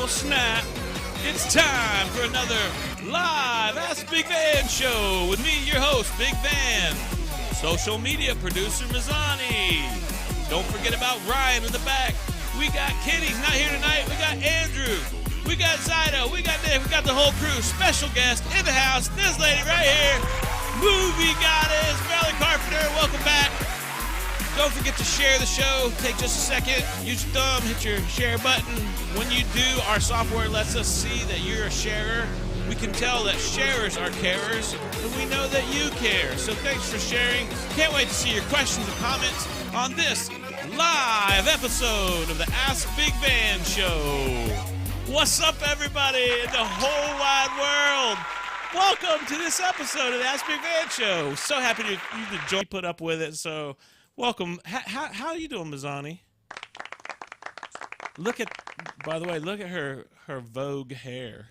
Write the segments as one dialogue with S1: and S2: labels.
S1: Oh, snap. It's time for another live Ask Big Van show with me, your host, Big Van. Social media producer, Mazzani. Don't forget about Ryan in the back. We got Kenny's not here tonight. We got Andrew. We got Zydo. We got Nick. We got the whole crew. Special guest in the house. This lady right here. Movie goddess, Valerie Carpenter. Welcome back. Don't forget to share the show. Take just a second. Use your thumb. Hit your share button. When you do, our software lets us see that you're a sharer. We can tell that sharers are carers, and we know that you care. So thanks for sharing. Can't wait to see your questions and comments on this live episode of the Ask Big Van show. What's up, everybody in the whole wide world? Welcome to this episode of the Ask Big Van show. So happy you to join, put up with it. So welcome. How are you doing, Mazzani? By the way, look at her Vogue hair.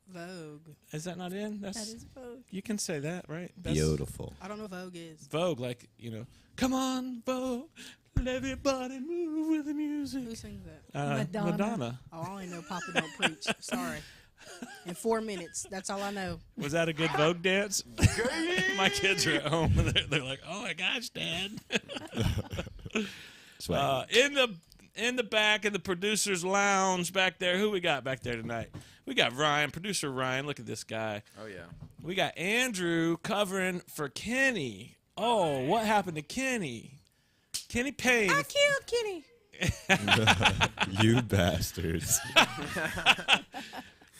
S2: Vogue.
S1: Is that not in?
S2: That is Vogue.
S1: You can say that, right?
S3: Beautiful.
S2: I don't know what Vogue is.
S1: Vogue, like, come on, Vogue, let everybody move with the music.
S2: Who sings that?
S1: Madonna.
S2: Oh, I only know Papa Don't Preach. Sorry. In 4 minutes. That's all I know.
S1: Was that a good Vogue dance? My kids are at home, and they're like, oh, my gosh, Dad. In the back in the producer's lounge back there, who we got back there tonight? We got Ryan, producer Ryan. Look at this guy.
S3: Oh, yeah.
S1: We got Andrew covering for Kenny. Oh, what happened to Kenny? Kenny Payne.
S2: I killed Kenny.
S3: You bastards.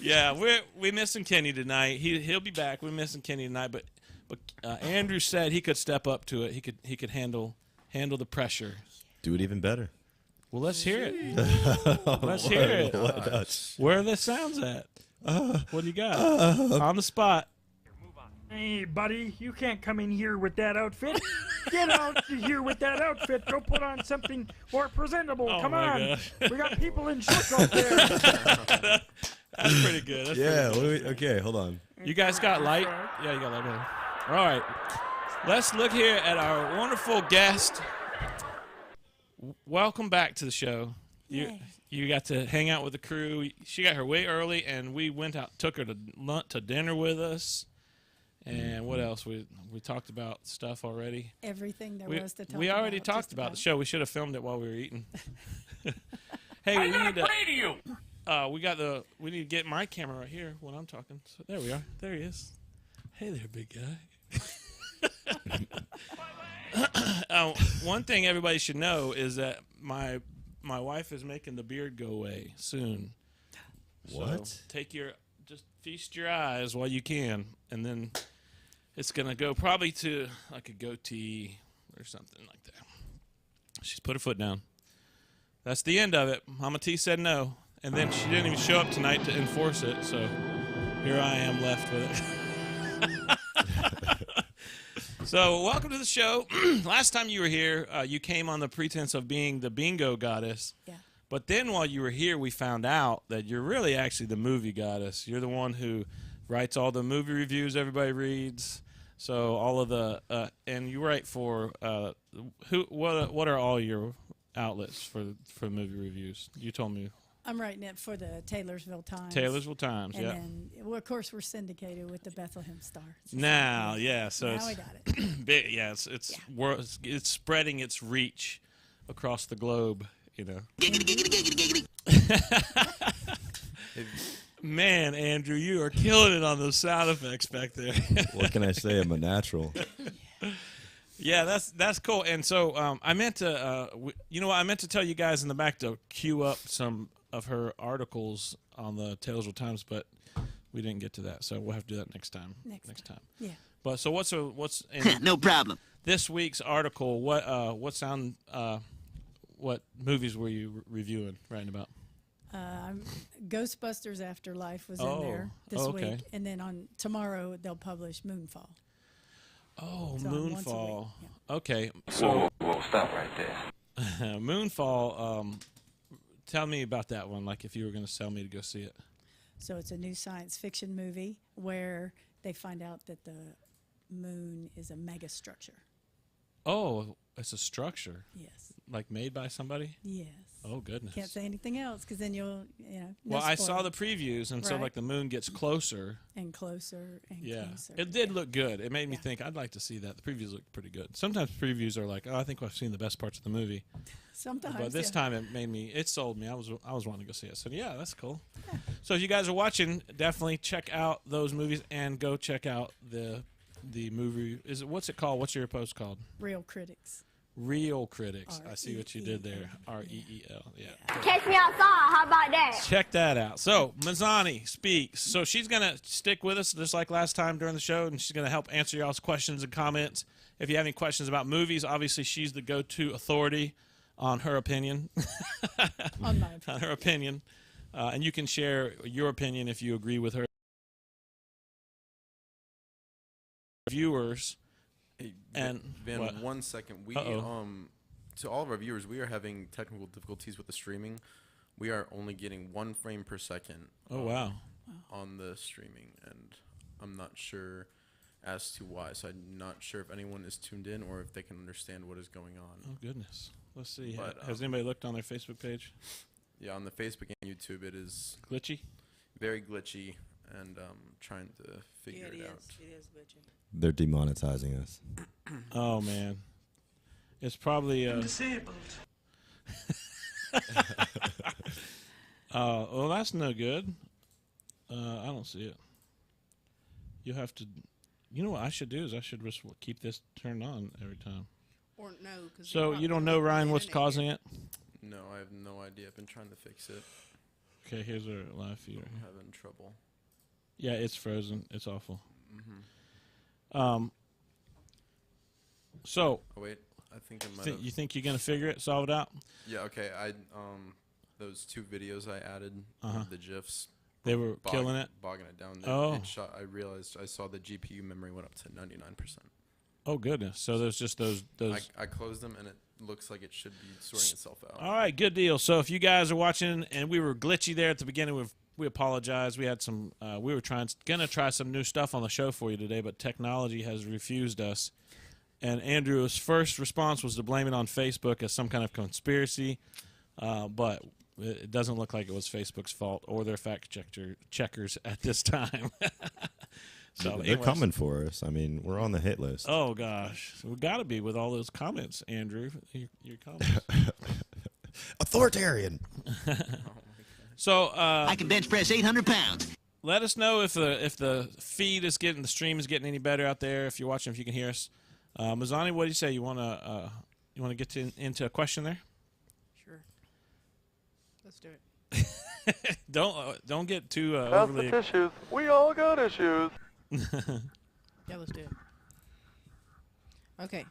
S1: Yeah, we're missing Kenny tonight. He'll be back. We're missing Kenny tonight, but Andrew said he could step up to it. He could handle the pressure.
S3: Do it even better.
S1: Well, let's hear it. Let's hear it. Where are the sounds at? What do you got? On the spot.
S4: Hey, buddy, you can't come in here with that outfit. Get out here with that outfit. Go put on something more presentable.
S1: Oh,
S4: come
S1: my
S4: on.
S1: gosh.
S4: We got people in shorts out there.
S1: That's pretty good.
S3: Okay, hold on.
S1: You guys got light? Yeah, you got light on. All right. Let's look here at our wonderful guest. Welcome back to the show. You got to hang out with the crew. She got here way early, and we went out, took her to lunch, to dinner with us. And what else? We talked about stuff already.
S2: Everything there was to talk about.
S1: We already talked about the show. We should have filmed it while we were eating. Hey, we need to
S4: pray to you.
S1: We need to get my camera right here when I'm talking. So there we are. There he is. Hey there, big guy. One thing everybody should know is that my wife is making the beard go away soon.
S3: What?
S1: So just feast your eyes while you can, and then it's gonna go probably to like a goatee or something like that. She's put her foot down. That's the end of it. Mama T said no, and then she didn't even show up tonight to enforce it. So here I am left with it. So welcome to the show. Last time you were here, you came on the pretense of being the bingo goddess.
S2: Yeah.
S1: But then while you were here, we found out that you're really actually the movie goddess. You're the one who writes all the movie reviews everybody reads. So all of the and you write for what are all your outlets for movie reviews? You told me.
S2: I'm writing it for the Taylorsville Times.
S1: Taylorsville Times,
S2: and
S1: yeah.
S2: And then, well, of course, we're syndicated with the Bethlehem Star.
S1: Now, yeah. So
S2: now we got it.
S1: Big, yeah, it's spreading its reach across the globe. Man, Andrew, you are killing it on those sound effects back there.
S3: What can I say? I'm a natural.
S1: Yeah, that's cool. And so I meant to, I meant to tell you guys in the back to queue up some of her articles on the Taylorsville Times, but we didn't get to that, so we'll have to do that next time. Next time.
S2: Yeah.
S1: But so what's in
S5: no problem.
S1: This week's article? What movies were you reviewing, writing about?
S2: Ghostbusters Afterlife was in there this
S1: okay.
S2: week, and then tomorrow they'll publish Moonfall.
S1: Oh,
S2: So
S1: Moonfall.
S2: Yeah.
S1: Okay, so
S5: Whoa, stop right there.
S1: Moonfall. Tell me about that one. Like if you were going to sell me to go see it.
S2: So it's a new science fiction movie where they find out that the moon is a megastructure.
S1: Oh, it's a structure.
S2: Yes.
S1: like made by somebody?
S2: Yes.
S1: Oh goodness.
S2: Can't say anything else because then you'll, no
S1: Well, I saw
S2: spoiler.
S1: the previews, and so
S2: Right.
S1: like the moon gets closer.
S2: And closer and
S1: Yeah,
S2: closer.
S1: it did look good. It made me
S2: Yeah.
S1: think I'd like to see that. The previews looked pretty good. Sometimes previews are like, oh, I think I've seen the best parts of the movie.
S2: Sometimes.
S1: But this
S2: yeah.
S1: time it sold me. I was wanting to go see it. So yeah, that's cool. So if you guys are watching, definitely check out those movies and go check out the movie. What's it called? What's your post called?
S2: Real critics.
S1: Real Critics. I see what you did there.
S2: R-E-E-L.
S1: REEL. Yeah.
S6: Catch me outside. How about that?
S1: Check that out. So Mazzani speaks. So she's gonna stick with us just like last time during the show, and she's gonna help answer y'all's questions and comments. If you have any questions about movies, obviously she's the go-to authority on her opinion.
S2: On my opinion.
S1: On her opinion, and you can share your opinion if you agree with her. Viewers.
S7: Hey,
S1: And
S7: Van,
S1: what?
S7: 1 second. We
S1: Uh-oh.
S7: To all of our viewers, we are having technical difficulties with the streaming. We are only getting 1 frame per second.
S1: Oh wow.
S7: On the streaming, and I'm not sure as to why. So I'm not sure if anyone is tuned in or if they can understand what is going on.
S1: Oh goodness. Let's see.
S7: But,
S1: Has anybody looked on their Facebook page?
S7: Yeah, on the Facebook and YouTube, it is
S1: Glitchy.
S7: very glitchy, and trying to figure it out.
S8: It is glitchy.
S3: They're demonetizing us.
S1: Oh man. It's probably
S8: Disabled.
S1: well, that's no good. I don't see it. You have to. You know what I should do is I should just keep this turned on every time.
S8: Or no, because
S1: So you don't know, Ryan, what's causing it?
S7: No, I have no idea. I've been trying to fix it.
S1: Okay, here's our live feeder.
S7: I'm having trouble.
S1: Yeah, it's frozen. It's awful.
S7: Mm-hmm.
S1: So
S7: Oh wait, I think I might have.
S1: you think you're gonna figure it, solve it out?
S7: Yeah. Okay. Those 2 videos I added,
S1: Uh-huh.
S7: the GIFs.
S1: They were killing it.
S7: Bogging it down.
S1: Oh.
S7: I realized I saw the GPU memory went up to 99%.
S1: Oh goodness. So there's just those.
S7: I closed them, and it looks like it should be sorting itself out.
S1: All right, good deal. So if you guys are watching and we were glitchy there at the beginning, we apologize. We had some. We were gonna try some new stuff on the show for you today, but technology has refused us. And Andrew's first response was to blame it on Facebook as some kind of conspiracy, but it doesn't look like it was Facebook's fault or their fact checkers at this time. So
S3: They're
S1: anyways.
S3: coming for us. I mean, we're on the hit list.
S1: Oh gosh, we got to be with all those comments, Andrew. Your comments.
S3: Authoritarian.
S1: So
S9: I can bench press 800 pounds.
S1: let us know if the feed is getting, the stream is getting any better out there. If you're watching, if you can hear us. Mazzani, what do you say? You wanna get into a question there?
S8: Sure. Let's do it.
S1: Don't get too
S5: Pass
S1: overly.
S5: the tissues. We all got issues.
S8: Yeah, let's do it. Okay.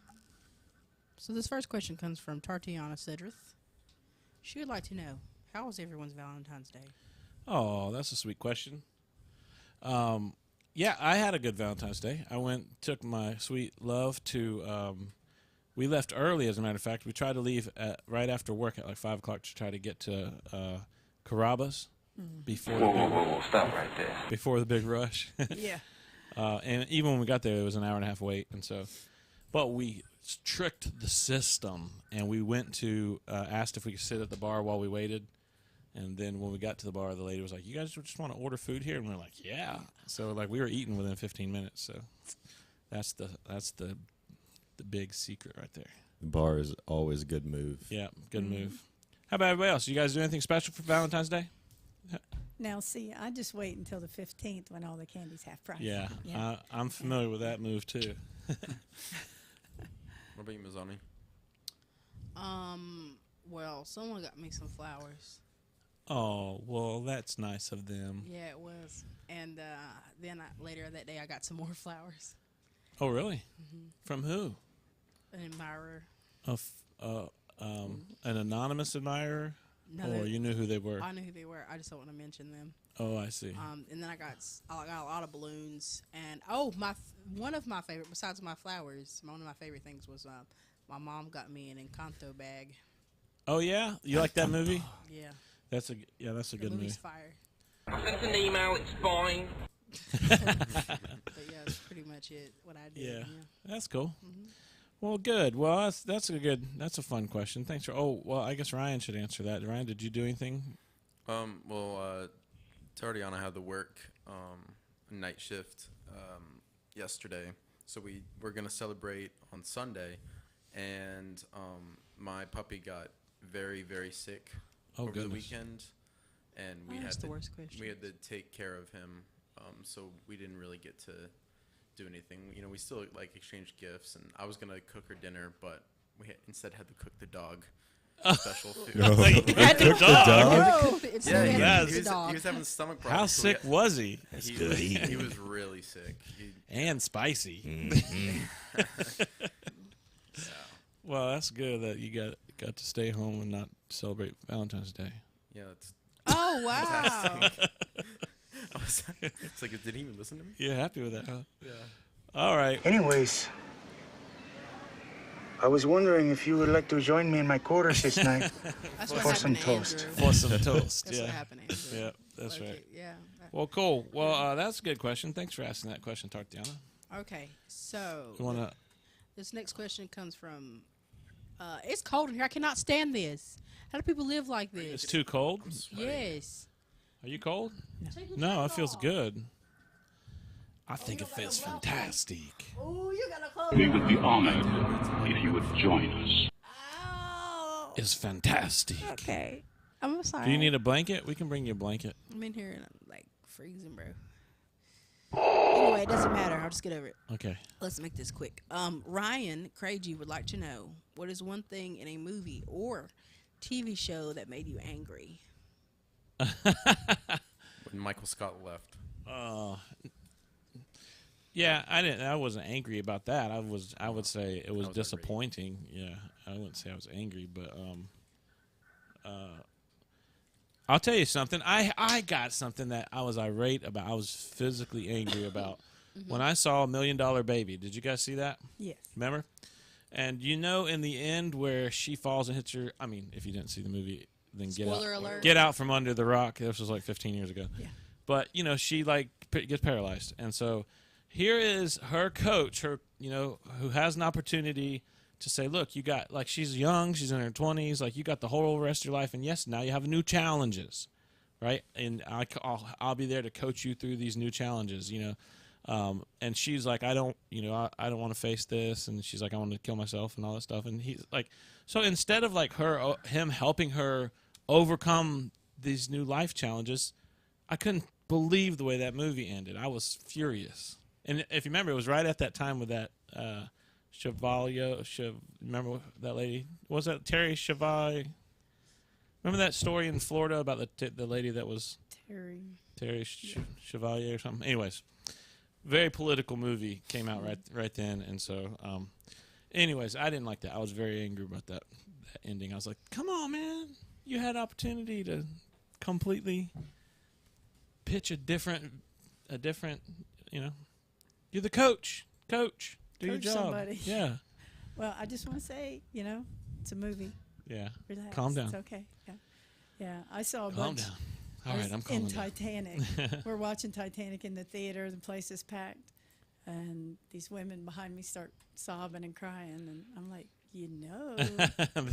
S8: So this first question comes from Tartiana Sidrith. She would like to know, how was everyone's Valentine's Day?
S1: Oh, that's a sweet question. Yeah, I had a good Valentine's Day. I took my sweet love to. We left early, as a matter of fact. We tried to leave right after work at like 5 o'clock to try to get to Carrabba's before
S5: Whoa, stop right there.
S1: before the big rush.
S8: Yeah.
S1: And even when we got there, it was an hour and a half wait, and so. But we tricked the system, and we went to asked if we could sit at the bar while we waited. And then when we got to the bar, the lady was like, "You guys just want to order food here?" And we are like, "Yeah." So like we were eating within 15 minutes. So that's the big secret right there.
S3: The bar is always a good move.
S1: Yeah, good move. How about everybody else? You guys do anything special for Valentine's Day?
S2: Now, see, I just wait until the 15th when all the candy's half price.
S1: Yeah, I'm familiar with that move too.
S7: What about you, Mazzani?
S8: Well, someone got me some flowers.
S1: Oh, well, that's nice of them.
S8: Yeah, it was. And then later that day, I got some more flowers.
S1: Oh, really? From who?
S8: An admirer.
S1: An anonymous admirer?
S8: No,
S1: Or you knew who they were?
S8: I knew who they were. I just don't want to mention them.
S1: Oh, I see.
S8: And then I got a lot of balloons. And one of my favorite, besides my flowers, one of my favorite things was my mom got me an Encanto bag.
S1: Oh, yeah? You like that movie?
S8: Yeah.
S1: That's a
S8: The
S1: good movie.
S8: movie's fire.
S5: Send an email, it's fine.
S8: But yeah, that's pretty much it. What I did.
S1: Yeah. That's cool. Well, good. Well, that's a fun question. Thanks for. Oh, well, I guess Ryan should answer that. Ryan, did you do anything?
S7: Tardiana had to work night shift yesterday, so we're gonna celebrate on Sunday, and my puppy got very, very sick over the weekend, and we had to take care of him. So we didn't really get to do anything. You know, we still like exchanged gifts, and I was gonna cook her dinner, but we instead had to cook the dog special food.
S1: Had to cook the dog.
S7: He was having stomach problems.
S1: How sick was he?
S7: He was really sick.
S1: And spicy.
S7: Yeah.
S1: Well, that's good that you got to stay home and not celebrate Valentine's Day.
S7: Yeah, that's.
S8: Oh wow!
S7: It's like, did he even listen to me?
S1: You're happy with that, huh?
S7: Yeah.
S1: All right.
S10: Anyways, I was wondering if you would like to join me in my quarters this night for some toast.
S1: For some toast.
S8: That's
S1: yeah.
S8: what happened, Andrew.
S1: Yeah, that's right.
S8: Yeah.
S1: Well, cool. Well, that's a good question. Thanks for asking that question, Tartiana.
S8: Okay, so
S1: You wanna?
S8: this next question comes from. It's cold in here. I cannot stand this. How do people live like
S1: It's
S8: this?
S1: too cold.
S8: Yes.
S1: Are you cold? No, it feels good. I think it feels fantastic.
S8: Oh, you got a cold.
S11: We would be honored if you would join us.
S8: Oh.
S1: It's fantastic.
S8: Okay. I'm sorry.
S1: Do you need a blanket? We can bring you a blanket.
S8: I'm in here and I'm like freezing, bro. Anyway, it doesn't matter. I'll just get over it.
S1: Okay.
S8: Let's make this quick. Ryan Craigie would like to know, what is one thing in a movie or TV show that made you angry?
S7: When Michael Scott left.
S1: Yeah, I wasn't angry about that. I would say it was disappointing. Yeah, I wouldn't say I was angry, but I'll tell you something. I got something that I was irate about. I was physically angry about when I saw $1 Million Baby. Did you guys see that?
S2: Yes.
S1: Remember? And you know, in the end, where she falls and hits her. I mean, if you didn't see the movie, then
S8: Spoiler alert.
S1: Get out from under the rock. This was like 15 years ago.
S2: Yeah.
S1: But you know, she like gets paralyzed, and so here is her coach, who has an opportunity to say, look, you got, like, she's young, she's in her 20s, like, you got the whole rest of your life, and yes, now you have new challenges, right? And I'll be there to coach you through these new challenges, and she's like, I don't want to face this, and she's like, I want to kill myself and all that stuff, and he's like, so instead of like him helping her overcome these new life challenges, I couldn't believe the way that movie ended. I was furious. And if you remember, it was right at that time with that remember that lady? Was that Terry Chevalier? Remember that story in Florida about the lady that was Terry Chevalier or something? Anyways, very political movie came out right then, and so anyways, I didn't like that. I was very angry about that ending. I was like, come on, man, you had opportunity to completely pitch a different you're the coach, do your job.
S2: Somebody.
S1: Yeah.
S2: Well, I just want to say, it's a movie.
S1: Yeah.
S2: Relax.
S1: Calm down.
S2: It's okay. Yeah. Yeah. I saw a
S1: Calm
S2: bunch.
S1: down. All right, I'm calming
S2: in
S1: down.
S2: Titanic. We're watching Titanic in the theater. The place is packed, and these women behind me start sobbing and crying, and I'm like,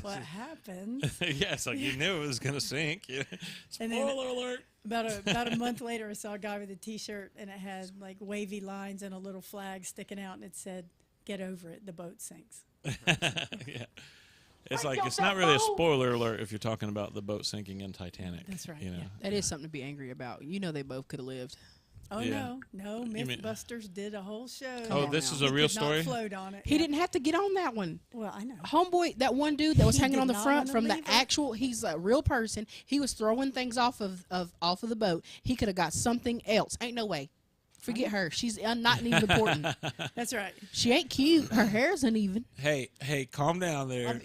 S2: what happened?
S1: Yes, like you knew it was gonna sink. Yeah. Spoiler alert.
S2: About a month later, I saw a guy with a T-shirt, and it had like wavy lines and a little flag sticking out, and it said, "Get over it, the boat sinks."
S1: Yeah. It's like, it's not really a spoiler alert if you're talking about the boat sinking in Titanic.
S2: That's right.
S1: You know?
S2: Yeah.
S8: That is something to be angry about. They both could have lived.
S2: Oh,
S1: Yeah.
S2: no. Mythbusters did a whole show.
S1: Oh, this is a real story?
S2: Not float on it.
S8: He didn't have to get on that one.
S2: Well, I know.
S8: Homeboy, that one dude that was
S2: He
S8: hanging
S2: did
S8: on the
S2: not
S8: front
S2: wanna
S8: from the
S2: leave it.
S8: actual, he's a real person. He was throwing things off of the boat. He could have got something else. Ain't no way. Forget her. She's not even important.
S2: That's right.
S8: She ain't cute. Her hair's uneven.
S1: Hey, calm down there.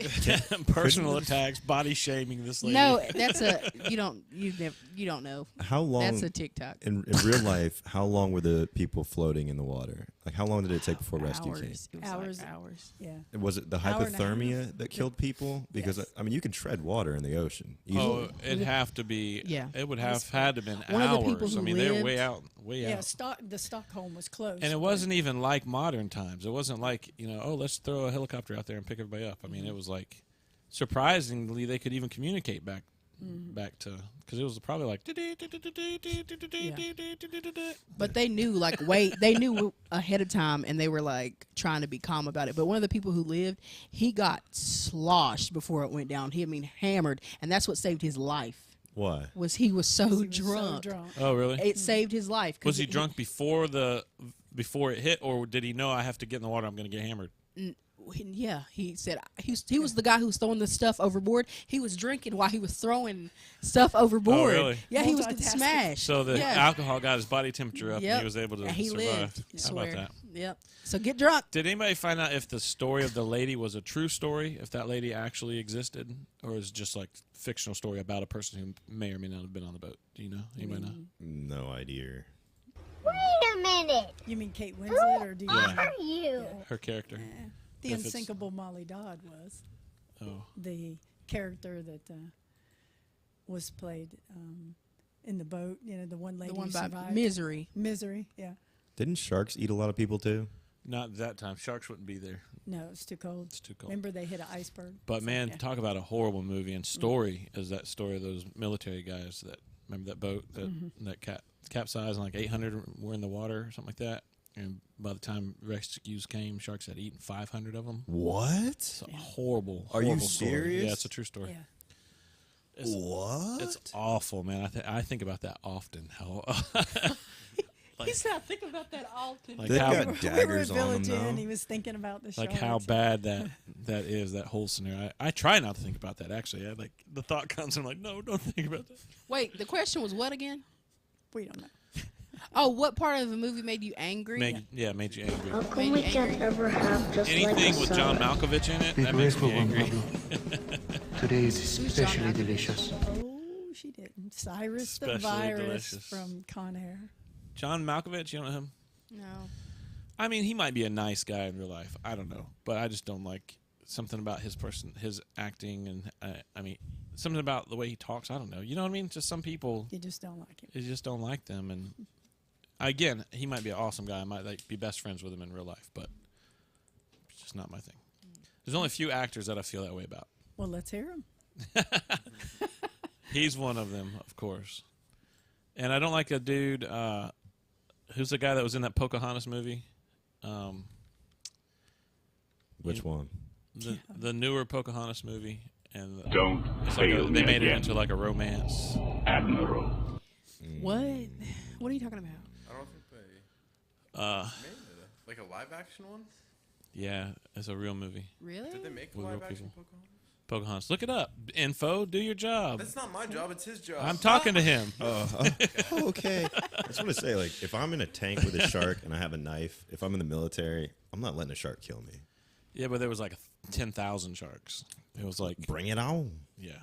S1: Personal attacks, body shaming this lady.
S8: No, that's you don't know.
S3: How long?
S8: That's a TikTok.
S3: In real life, how long were the people floating in the water? Like, how long did it take before rescue came?
S8: It was
S2: Hours.
S8: like hours.
S2: Yeah.
S3: And was it the
S2: Hour and a
S3: hypothermia that killed people? Because
S2: Yes.
S3: I mean, you can tread water in the ocean.
S1: Oh,
S3: Easily.
S1: it'd have to be.
S8: Yeah.
S1: It would have had to have been
S8: One of the
S1: hours.
S8: people who
S1: I mean, they're
S8: lived-
S1: way out.
S2: Yeah,
S1: out.
S2: the Stockholm was closed.
S1: And it wasn't even like modern times. It wasn't like, oh, let's throw a helicopter out there and pick everybody up. I mean, it was like, surprisingly, they could even communicate back to, because it was probably like.
S8: But they knew, they knew ahead of time, and they were like trying to be calm about it. But one of the people who lived, he got sloshed before it went down. Hammered, and that's what saved his life.
S3: Why?
S8: He was so drunk.
S1: Oh, really?
S8: It saved his life.
S1: Was he drunk before it hit, or did he know I have to get in the water? I'm going to get hammered.
S8: Yeah, he said he was the guy who was throwing the stuff overboard. He was drinking while he was throwing stuff overboard.
S1: Oh, really?
S8: Yeah, he was getting smashed.
S1: So the
S8: yeah.
S1: alcohol got his body temperature up, and he was able to
S8: he
S1: survive.
S8: Lived.
S1: How about that?
S8: Yep. So get drunk.
S1: Did anybody find out if the story of the lady was a true story, if that lady actually existed, or is it just like fictional story about a person who may or may not have been on the boat? Do you know? Anybody know?
S3: No idea.
S6: Wait a minute.
S2: You mean Kate Winslet, or do you?
S6: Who are you?
S1: Her character.
S2: The unsinkable Molly Dodd was the character that was played in the boat. The one lady who survived.
S8: Misery.
S2: Misery, yeah.
S3: Didn't sharks eat a lot of people too?
S1: Not that time. Sharks wouldn't be there.
S2: No, it's too cold.
S1: It's too cold.
S2: Remember, they hit an iceberg.
S1: But man, talk about a horrible movie and story is that story of those military guys that remember that boat that capsized and like 800 were in the water or something like that. And by the time rescues came, sharks had eaten 500 of them.
S3: What?
S1: It's a horrible.
S3: Are you
S1: story.
S3: serious?
S1: Yeah, it's a true story.
S2: Yeah.
S3: What?
S1: It's awful, man. I think about that often. How
S8: He's not thinking about that often.
S3: They've got daggers
S2: we were
S3: on them, though.
S2: He was thinking about the sharks.
S1: Like how bad that is, that whole scenario. I try not to think about that, actually. The thought comes, and I'm like, no, don't think about that.
S8: Wait, the question was what again?
S2: We don't know.
S8: Oh, what part of the movie made you angry?
S1: Made you angry.
S6: How come we can't ever have just
S1: Anything with John Malkovich in it, that makes me angry.
S10: Today is especially delicious.
S2: Oh, she didn't. Cyrus the Virus from Con Air.
S1: John Malkovich, you don't know him?
S8: No.
S1: I mean, he might be a nice guy in real life. I don't know. But I just don't like something about his acting, and I mean, something about the way he talks. I don't know. You know what I mean? Just some people.
S2: You just don't like him.
S1: You just don't like them. And again, he might be an awesome guy. I might be best friends with him in real life, but it's just not my thing. There's only a few actors that I feel that way about.
S2: Well, let's hear him.
S1: He's one of them, of course. And I don't like a dude. Who's the guy that was in that Pocahontas movie?
S3: Which one?
S1: The newer Pocahontas movie. And
S11: Don't fail me
S1: they made it
S11: again.
S1: into like a romance.
S11: Admiral.
S8: What? What are you talking about?
S7: I don't think they made it. Like a live action one?
S1: Yeah, it's a real movie.
S8: Really?
S7: Did they make a
S1: With
S7: live
S1: real
S7: action
S1: people.
S7: Pocahontas?
S1: Look it up. Info, do your job.
S7: That's not my job, it's his job.
S1: I'm talking to him.
S3: Okay. I just want to say, like, if I'm in a tank with a shark and I have a knife, if I'm in the military, I'm not letting a shark kill me.
S1: Yeah, but there was like 10,000 sharks. It was like
S3: Bring it on.
S1: Yeah,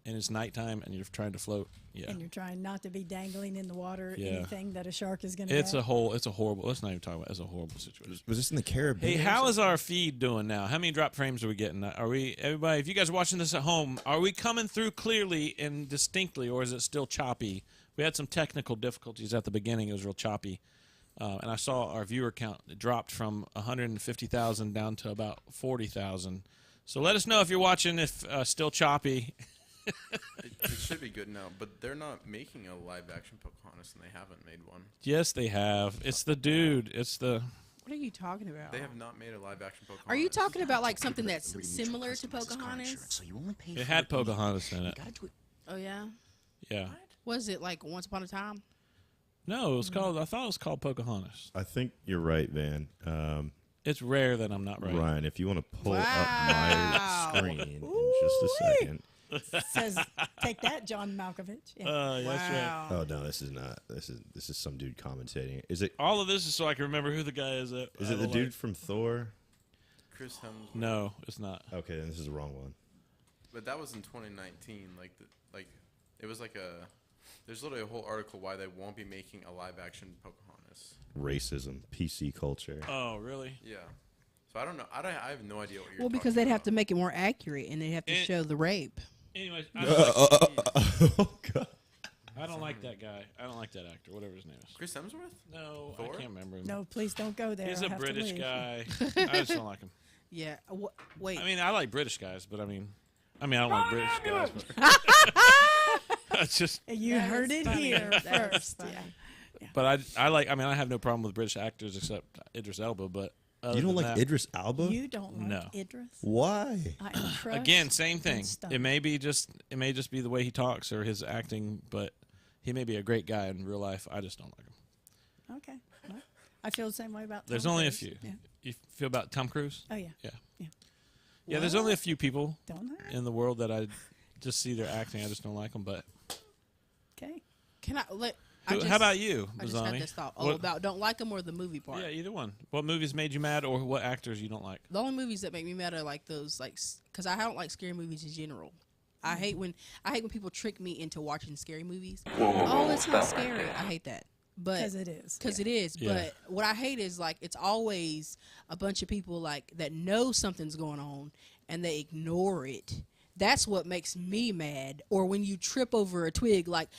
S1: and it's nighttime and you're trying to float. Yeah,
S2: And you're trying not to be dangling in the water
S1: Yeah.
S2: anything that a shark is going to
S1: it's a horrible. Let's not even talk about it. It's a horrible situation.
S3: Was this in the Caribbean?
S1: Hey, how is our feed doing now? How many drop frames are we getting? Are we, everybody, if you guys are watching this at home, are we coming through clearly and distinctly, or is it still choppy? We had some technical difficulties at the beginning. It was real choppy. And I saw our viewer count dropped from 150,000 down to about 40,000. So let us know if you're watching, if still choppy.
S7: It should be good now, but they're not making a live action Pocahontas, and they haven't made one.
S1: Yes, they have. It's the dude. It's the...
S8: What are you talking about?
S7: They have not made a live action Pocahontas.
S8: Are you talking about like something that's similar to Pocahontas?
S1: It had Pocahontas in it.
S8: Oh yeah.
S1: Yeah.
S8: Was it like Once Upon a Time?
S1: No, it was called. I thought it was called Pocahontas.
S3: I think you're right, Van.
S1: It's rare that I'm not right.
S3: Ryan, if you want to pull up my screen in just a second.
S2: Says, take that, John Malkovich. Yeah.
S1: That's right.
S3: Oh no, this is not. This is some dude commentating. Is it?
S1: All of this is so I can remember who the guy is. That
S3: Is it the dude from Thor?
S7: Chris Hemsworth?
S1: No, it's not.
S3: Okay, then this is the wrong one.
S7: But that was in 2019. It was like a. There's literally a whole article why they won't be making a live action Pocahontas.
S3: Racism, PC culture.
S1: Oh, really?
S7: Yeah. So I don't know. I have no idea what you're.
S8: Well, because they'd have to make it more accurate, and they'd have to show the rape.
S1: Anyways,
S3: Oh God.
S1: I don't like that guy. I don't like that actor, whatever his name is.
S7: Chris Hemsworth?
S1: No,
S7: Thor?
S1: I can't remember him.
S2: No, please don't go there.
S1: He's
S2: I
S1: a
S2: have to
S1: British
S2: leave.
S1: guy. I just don't like him.
S8: Yeah. Wait.
S1: I mean, I like British guys, but I mean, I don't like British guys. But it's just.
S2: You heard it here first. Yeah.
S1: But I like. I mean, I have no problem with British actors except Idris Elba. But other
S3: You don't
S1: than
S3: like
S1: that,
S3: Idris Elba?
S2: You don't like
S1: No.
S2: Idris?
S3: Why?
S2: I am crushed
S1: Again, same thing.
S2: and stunned.
S1: It may just be the way he talks or his acting, but he may be a great guy in real life. I just don't like him.
S2: Okay. Well, I feel the same way about
S1: There's
S2: Tom
S1: only a
S2: Cruise.
S1: few.
S2: Yeah.
S1: You feel about Tom Cruise?
S2: Oh, yeah.
S1: Yeah.
S2: Yeah.
S1: Yeah, there's only a few people
S2: Don't I?
S1: in the world that I just see their acting. I just don't like them. But
S2: Okay.
S8: Can I let?
S1: how about you,
S8: I just had
S1: Mazzani?
S8: this thought.
S1: What-
S8: About don't like them or the movie part.
S1: Yeah, either one. What movies made you mad, or what actors you don't like?
S8: The only movies that make me mad are like those, like, because I don't like scary movies in general. I hate when people trick me into watching scary movies. Oh, it's not scary. I hate that. But
S2: 'Cause it is.
S8: Because
S2: Yeah.
S8: it is.
S1: Yeah.
S8: But what I hate is like it's always a bunch of people like that know something's going on and they ignore it. That's what makes me mad. Or when you trip over a twig, like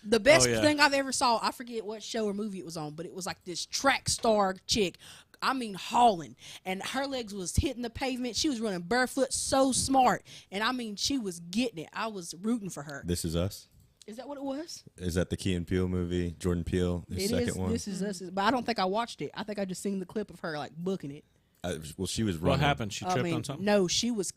S8: the best
S1: yeah.
S8: thing I've ever saw. I forget what show or movie it was on, but it was like this track star chick. I mean, hauling, and her legs was hitting the pavement. She was running barefoot, so smart, and I mean, she was getting it. I was rooting for her.
S3: This Is Us?
S8: Is that what it was?
S3: Is that the Key and Peele movie? Jordan Peele, the
S8: It
S3: second
S8: is.
S3: one?
S8: This Is Us, but I don't think I watched it. I think I just seen the clip of her like booking it.
S3: Well, she was
S1: What
S3: running.
S1: happened? She tripped on something?
S8: No, she was.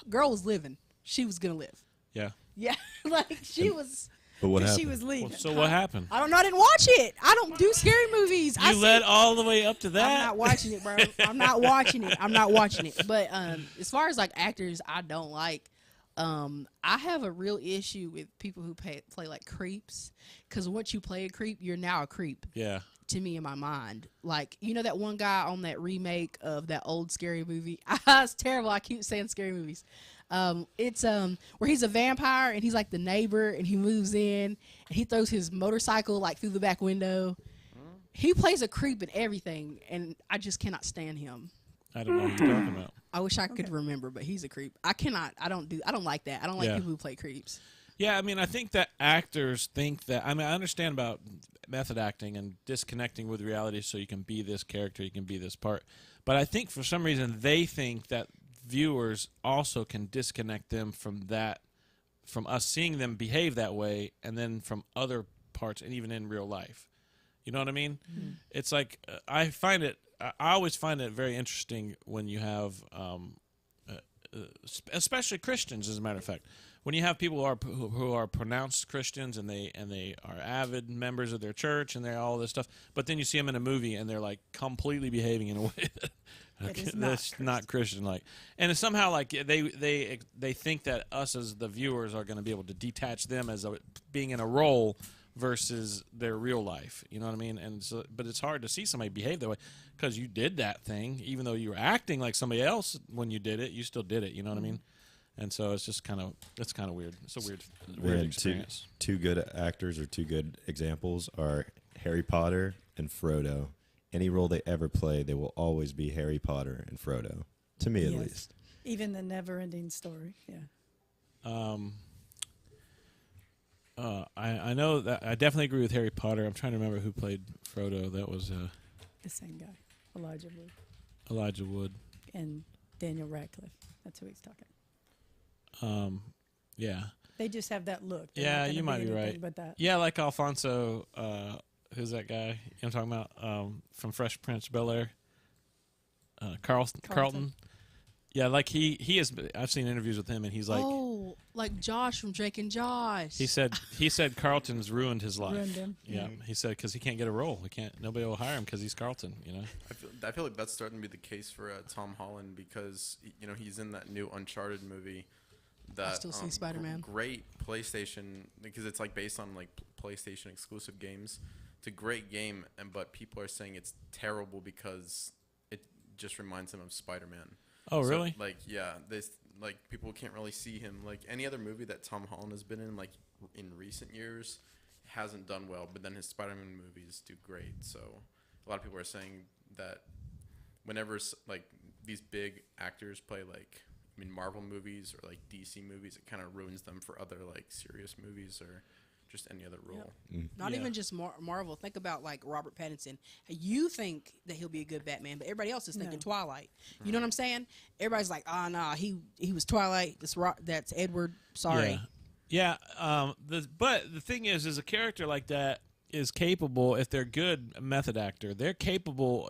S8: Girl was living. She was gonna live.
S1: Yeah.
S8: Yeah, like she was.
S3: But what happened?
S2: She was leaving.
S1: So what happened?
S8: I don't know. I didn't watch it. I don't do scary movies.
S1: You led all the way up to that?
S8: I'm not watching it, bro. I'm not watching it. I'm not watching it. But as far as like actors, I don't like. I have a real issue with people who play like creeps, because once you play a creep, you're now a creep.
S1: Yeah.
S8: To me, in my mind, like you know that one guy on that remake of that old scary movie. It's terrible. I keep saying scary movies. It's where he's a vampire and he's like the neighbor and he moves in and he throws his motorcycle like through the back window. He plays a creep in everything, and I just cannot stand him.
S1: I don't know what you're talking about.
S8: I wish I could remember, but he's a creep. I cannot. I don't like that. I don't like
S1: Yeah.
S8: people who play creeps.
S1: Yeah, I mean, I think that actors think that. I mean, I understand about method acting and disconnecting with reality so you can be this character, you can be this part. But I think for some reason they think that viewers also can disconnect them from that, from us seeing them behave that way, and then from other parts, and even in real life. You know what I mean? Mm-hmm. It's like I always find it very interesting when you have, especially Christians, as a matter of fact, when you have people who are pronounced Christians and they are avid members of their church and they're all this stuff, but then you see them in a movie and they're like completely behaving in a way that's not Christian like, and it's somehow like they think that us as the viewers are going to be able to detach them as being in a role versus their real life. You know what I mean? And so, but it's hard to see somebody behave that way because you did that thing, even though you were acting like somebody else when you did it. You still did it. You know what I mean? And so it's just kind of weird. It's a weird experience.
S3: Two good actors or two good examples are Harry Potter and Frodo. Any role they ever play, they will always be Harry Potter and Frodo. To me, at least.
S2: Even the never-ending story. Yeah.
S1: I know that I definitely agree with Harry Potter. I'm trying to remember who played Frodo. That was
S2: the same guy, Elijah Wood.
S1: Elijah Wood
S2: And Daniel Radcliffe. That's who he's talking.
S1: Yeah.
S2: They just have that look. They're
S1: Yeah,
S2: not
S1: you
S2: gonna
S1: might be
S2: anything
S1: right.
S2: But that.
S1: Yeah, like Alfonso. Who's that guy? You know what I'm talking about? From Fresh Prince of Bel-Air. Carlton. Yeah, like he is. I've seen interviews with him, and he's like,
S8: oh, like Josh from Drake and Josh.
S1: He said Carlton's ruined his life.
S2: Ruined him.
S1: Yeah, he said because he can't get a role. Nobody will hire him because he's Carlton. You know.
S7: I feel like that's starting to be the case for Tom Holland because he's in that new Uncharted movie. That
S8: I still see Spider-Man.
S7: Great PlayStation because it's like based on like PlayStation exclusive games. It's a great game, but people are saying it's terrible because it just reminds them of Spider-Man.
S1: Oh, really?
S7: Like, yeah, people can't really see him. Like any other movie that Tom Holland has been in, like in recent years, hasn't done well. But then his Spider-Man movies do great. So a lot of people are saying that whenever like these big actors play like Marvel movies or like DC movies, it kind of ruins them for other like serious movies or just any other role.
S8: Not even just Marvel. Think about like Robert Pattinson. You think that he'll be a good Batman, but everybody else is thinking Twilight. You know what I'm saying? Everybody's like, "Oh nah, he was Twilight. That's Edward. Sorry."
S1: Yeah. But the thing is a character like that is capable, if they're good method actor, they're capable,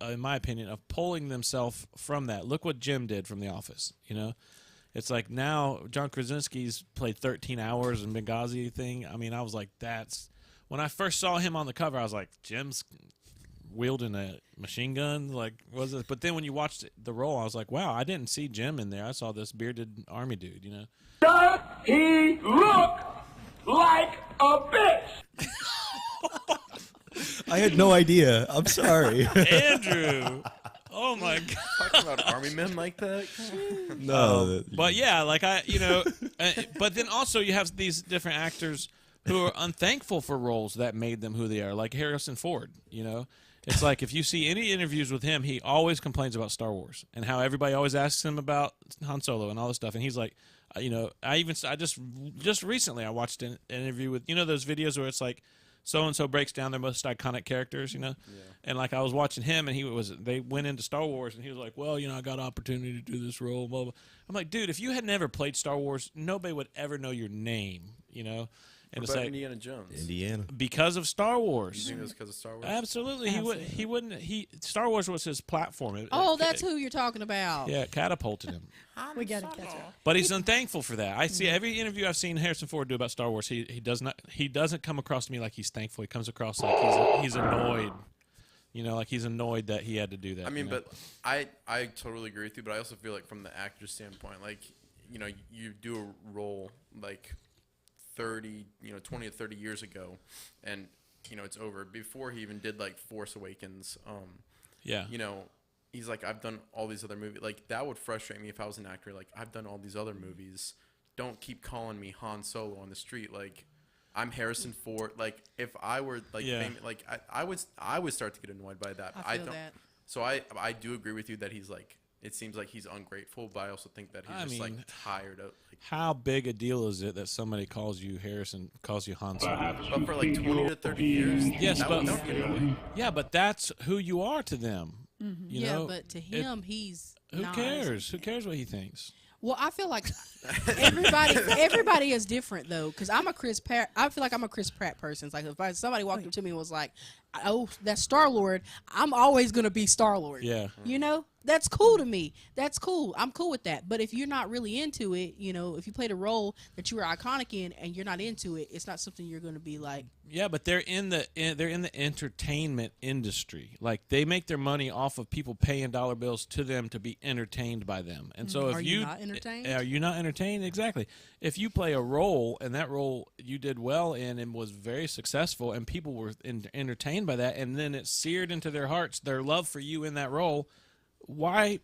S1: in my opinion, of pulling themselves from that. Look what Jim did from The Office. You know, it's like now John Krasinski's played 13 Hours in Benghazi thing. I mean, I was like, that's when I first saw him on the cover, I was like, Jim's wielding a machine gun, like was it? But then when you watched the role, I was like, wow, I didn't see Jim in there. I saw this bearded army dude. You know,
S11: Does he look like a bitch?
S3: I had no idea. I'm sorry.
S1: Andrew. Oh my God.
S7: Talking about army men like that?
S3: No.
S1: But yeah, like but then also you have these different actors who are unthankful for roles that made them who they are, like Harrison Ford, you know? It's like if you see any interviews with him, he always complains about Star Wars and how everybody always asks him about Han Solo and all this stuff. And he's like, you know, I just recently I watched an interview with, you know, those videos where it's like, so-and-so breaks down their most iconic characters, you know? Yeah. And, like, I was watching him, and they went into Star Wars, and he was like, well, you know, I got an opportunity to do this role, blah, blah. I'm like, dude, if you had never played Star Wars, nobody would ever know your name, you know? And
S7: what
S1: it's
S7: about
S1: like,
S7: Indiana Jones?
S3: Indiana.
S1: Because of Star Wars.
S7: You think it was because of Star Wars?
S1: Absolutely. He wouldn't. Star Wars was his platform.
S8: That's who you're talking about.
S1: Yeah, it catapulted him.
S2: We got to catch up.
S1: But he's unthankful for that. I see every interview I've seen Harrison Ford do about Star Wars. He doesn't come across to me like he's thankful. He comes across like he's annoyed. You know, like he's annoyed that he had to do that.
S7: I mean,
S1: you know?
S7: but I totally agree with you. But I also feel like from the actor's standpoint, like, you know, you do a role like 20 to 30 years ago, and you know it's over before he even did like Force Awakens. You know, he's like, I've done all these other movies. Like, that would frustrate me if I was an actor. Like, I've done all these other movies. Don't keep calling me Han Solo on the street. Like, I'm Harrison Ford. Like, if I were like, like I would start to get annoyed by that.
S8: I feel that.
S7: So I do agree with you that he's like, it seems like he's ungrateful, but I also think that he's like tired of. Like,
S1: how big a deal is it that somebody calls you Han Solo?
S7: But for like 20 to 30 years,
S1: yes,
S7: but
S1: but that's who you are to them.
S8: Mm-hmm.
S1: You know?
S8: But to him, he's
S1: who cares? Who cares what he thinks?
S8: Well, I feel like everybody is different though, because I feel like I'm a Chris Pratt person. It's like if somebody walked up to me and was like, "Oh, that's Star-Lord," I'm always gonna be Star-Lord.
S1: Yeah,
S8: you know, that's cool to me. That's cool. I'm cool with that. But if you're not really into it, you know, if you played a role that you were iconic in and you're not into it, it's not something you're gonna be like.
S1: Yeah, but they're in the entertainment industry. Like, they make their money off of people paying dollar bills to them to be entertained by them. And so if
S8: are you not entertained?
S1: Are you not entertained? Exactly. If you play a role and that role you did well in and was very successful and people were entertained by that, and then it seared into their hearts their love for you in that role, why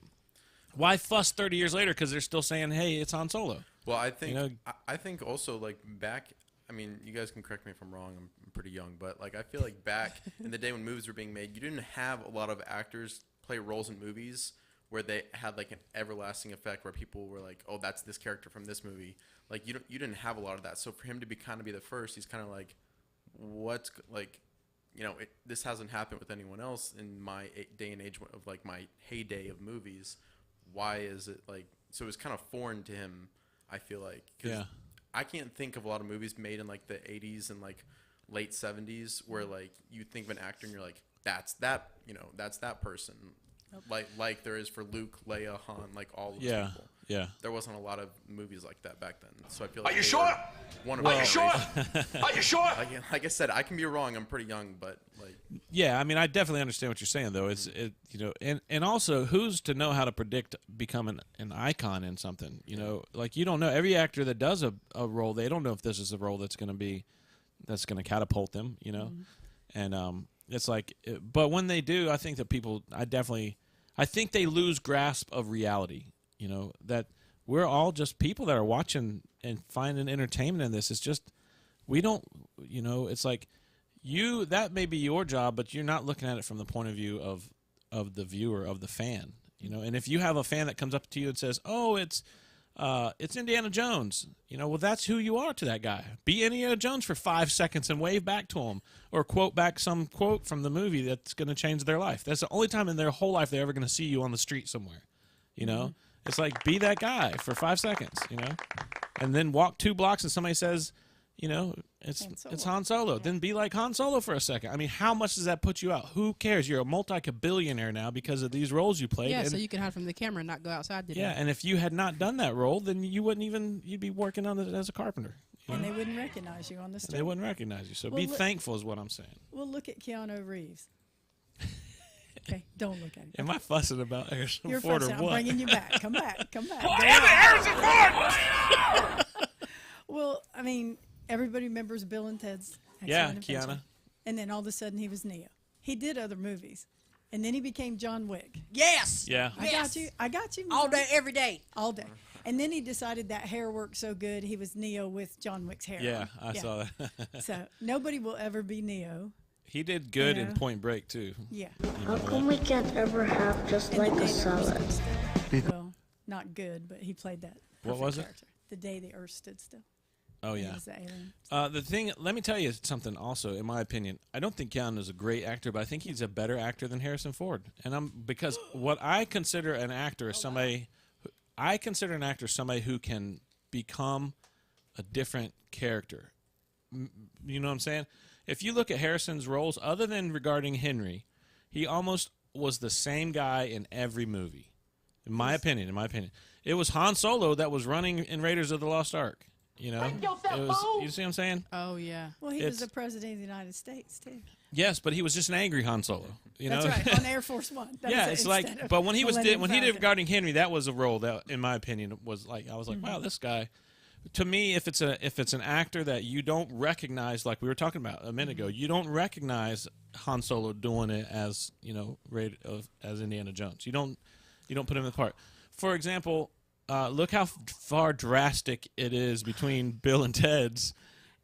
S1: fuss 30 years later because they're still saying, hey, it's Han Solo?
S7: Well, I think,
S1: you know?
S7: I think also, like, back, I mean, you guys can correct me if I'm wrong, I'm pretty young, but like, I feel like back in the day when movies were being made, you didn't have a lot of actors play roles in movies where they had like an everlasting effect where people were like, oh, that's this character from this movie. Like, you didn't have a lot of that. So for him to be the first, he's kind of like, what's like, you know, this hasn't happened with anyone else in my day and age of like my heyday of movies. Why is it like, so it was kind of foreign to him, I feel like. 'Cause I can't think of a lot of movies made in like the 80s and like late 70s where like you think of an actor and you're like, that's that, you know, that's that person. Like there is for Luke, Leia, Han, like all those people.
S1: Yeah.
S7: There wasn't a lot of movies like that back then. So I feel like
S11: Are you sure? Are you sure? Are you sure?
S7: Like I said, I can be wrong. I'm pretty young, but like.
S1: Yeah, I mean, I definitely understand what you're saying, though. It's you know, and also, who's to know how to predict becoming an icon in something? You know, like, you don't know. Every actor that does a role, they don't know if this is a role that's going to catapult them. You know, and it's like, but when they do, I think that people, I think they lose grasp of reality. You know, that we're all just people that are watching and finding entertainment in this. It's just, we don't, you know, it's like, that may be your job, but you're not looking at it from the point of view of the viewer, of the fan, you know. And if you have a fan that comes up to you and says, oh, it's It's Indiana Jones. Well, that's who you are to that guy. Be Indiana Jones for 5 seconds and wave back to him, or quote back some quote from the movie that's going to change their life. That's the only time in their whole life they're ever going to see you on the street somewhere. It's like, be that guy for 5 seconds. And then walk 2 blocks and somebody says, it's Han Solo. Yeah. Then be like Han Solo for a second. I mean, how much does that put you out? Who cares? You're a multi-billionaire now because of these roles you played.
S8: Yeah, so you can hide from the camera and not go outside today.
S1: Yeah, and if you had not done that role, then you'd be working on it as a carpenter.
S2: And they wouldn't recognize you on the street.
S1: They wouldn't recognize you. So be thankful is what I'm saying.
S2: Well, look at Keanu Reeves. Okay, don't look at him.
S1: Am I fussing about Harrison
S2: You're
S1: Ford
S2: fussing.
S1: or what?
S2: I'm bringing you back. Come back. Come back.
S11: Damn it, Harrison Ford!
S2: Well, I mean, everybody remembers Bill and Ted's
S1: Yeah,
S2: Excellent Adventure.
S1: Keanu.
S2: And then all of a sudden he was Neo. He did other movies. And then he became John Wick.
S8: Yes.
S1: Yeah.
S2: I got you. I got you.
S8: All day, every day.
S2: All day. And then he decided that hair worked so good, he was Neo with John Wick's hair.
S1: Yeah,
S2: on.
S1: I saw that.
S2: So nobody will ever be Neo.
S1: He did good in Point Break, too.
S2: Yeah.
S6: How come we can't ever have just like a salad?
S2: Well, not good, but he played that.
S1: What was it?
S2: Character. The Day the Earth Stood Still.
S1: Oh,
S2: He
S1: yeah.
S2: was the alien.
S1: The thing, let me tell you something also, in my opinion. I don't think Keanu is a great actor, but I think he's a better actor than Harrison Ford. And because what I consider an actor is somebody, somebody who can become a different character. You know what I'm saying? If you look at Harrison's roles, other than regarding Henry, he almost was the same guy in every movie. In my opinion. It was Han Solo that was running in Raiders of the Lost Ark. You see what I'm saying?
S8: Oh, yeah.
S2: Well, he was the president of the United States, too.
S1: Yes, but he was just an angry Han Solo.
S2: That's right, on Air Force One. That
S1: Yeah,
S2: was
S1: it's like, but when he did regarding Henry, that was a role that, in my opinion, was like, I was like, wow, this guy. To me, if it's an actor that you don't recognize, like we were talking about a minute ago, you don't recognize Han Solo doing it as as Indiana Jones. You don't put him in the part. For example, look how far drastic it is between Bill and Ted's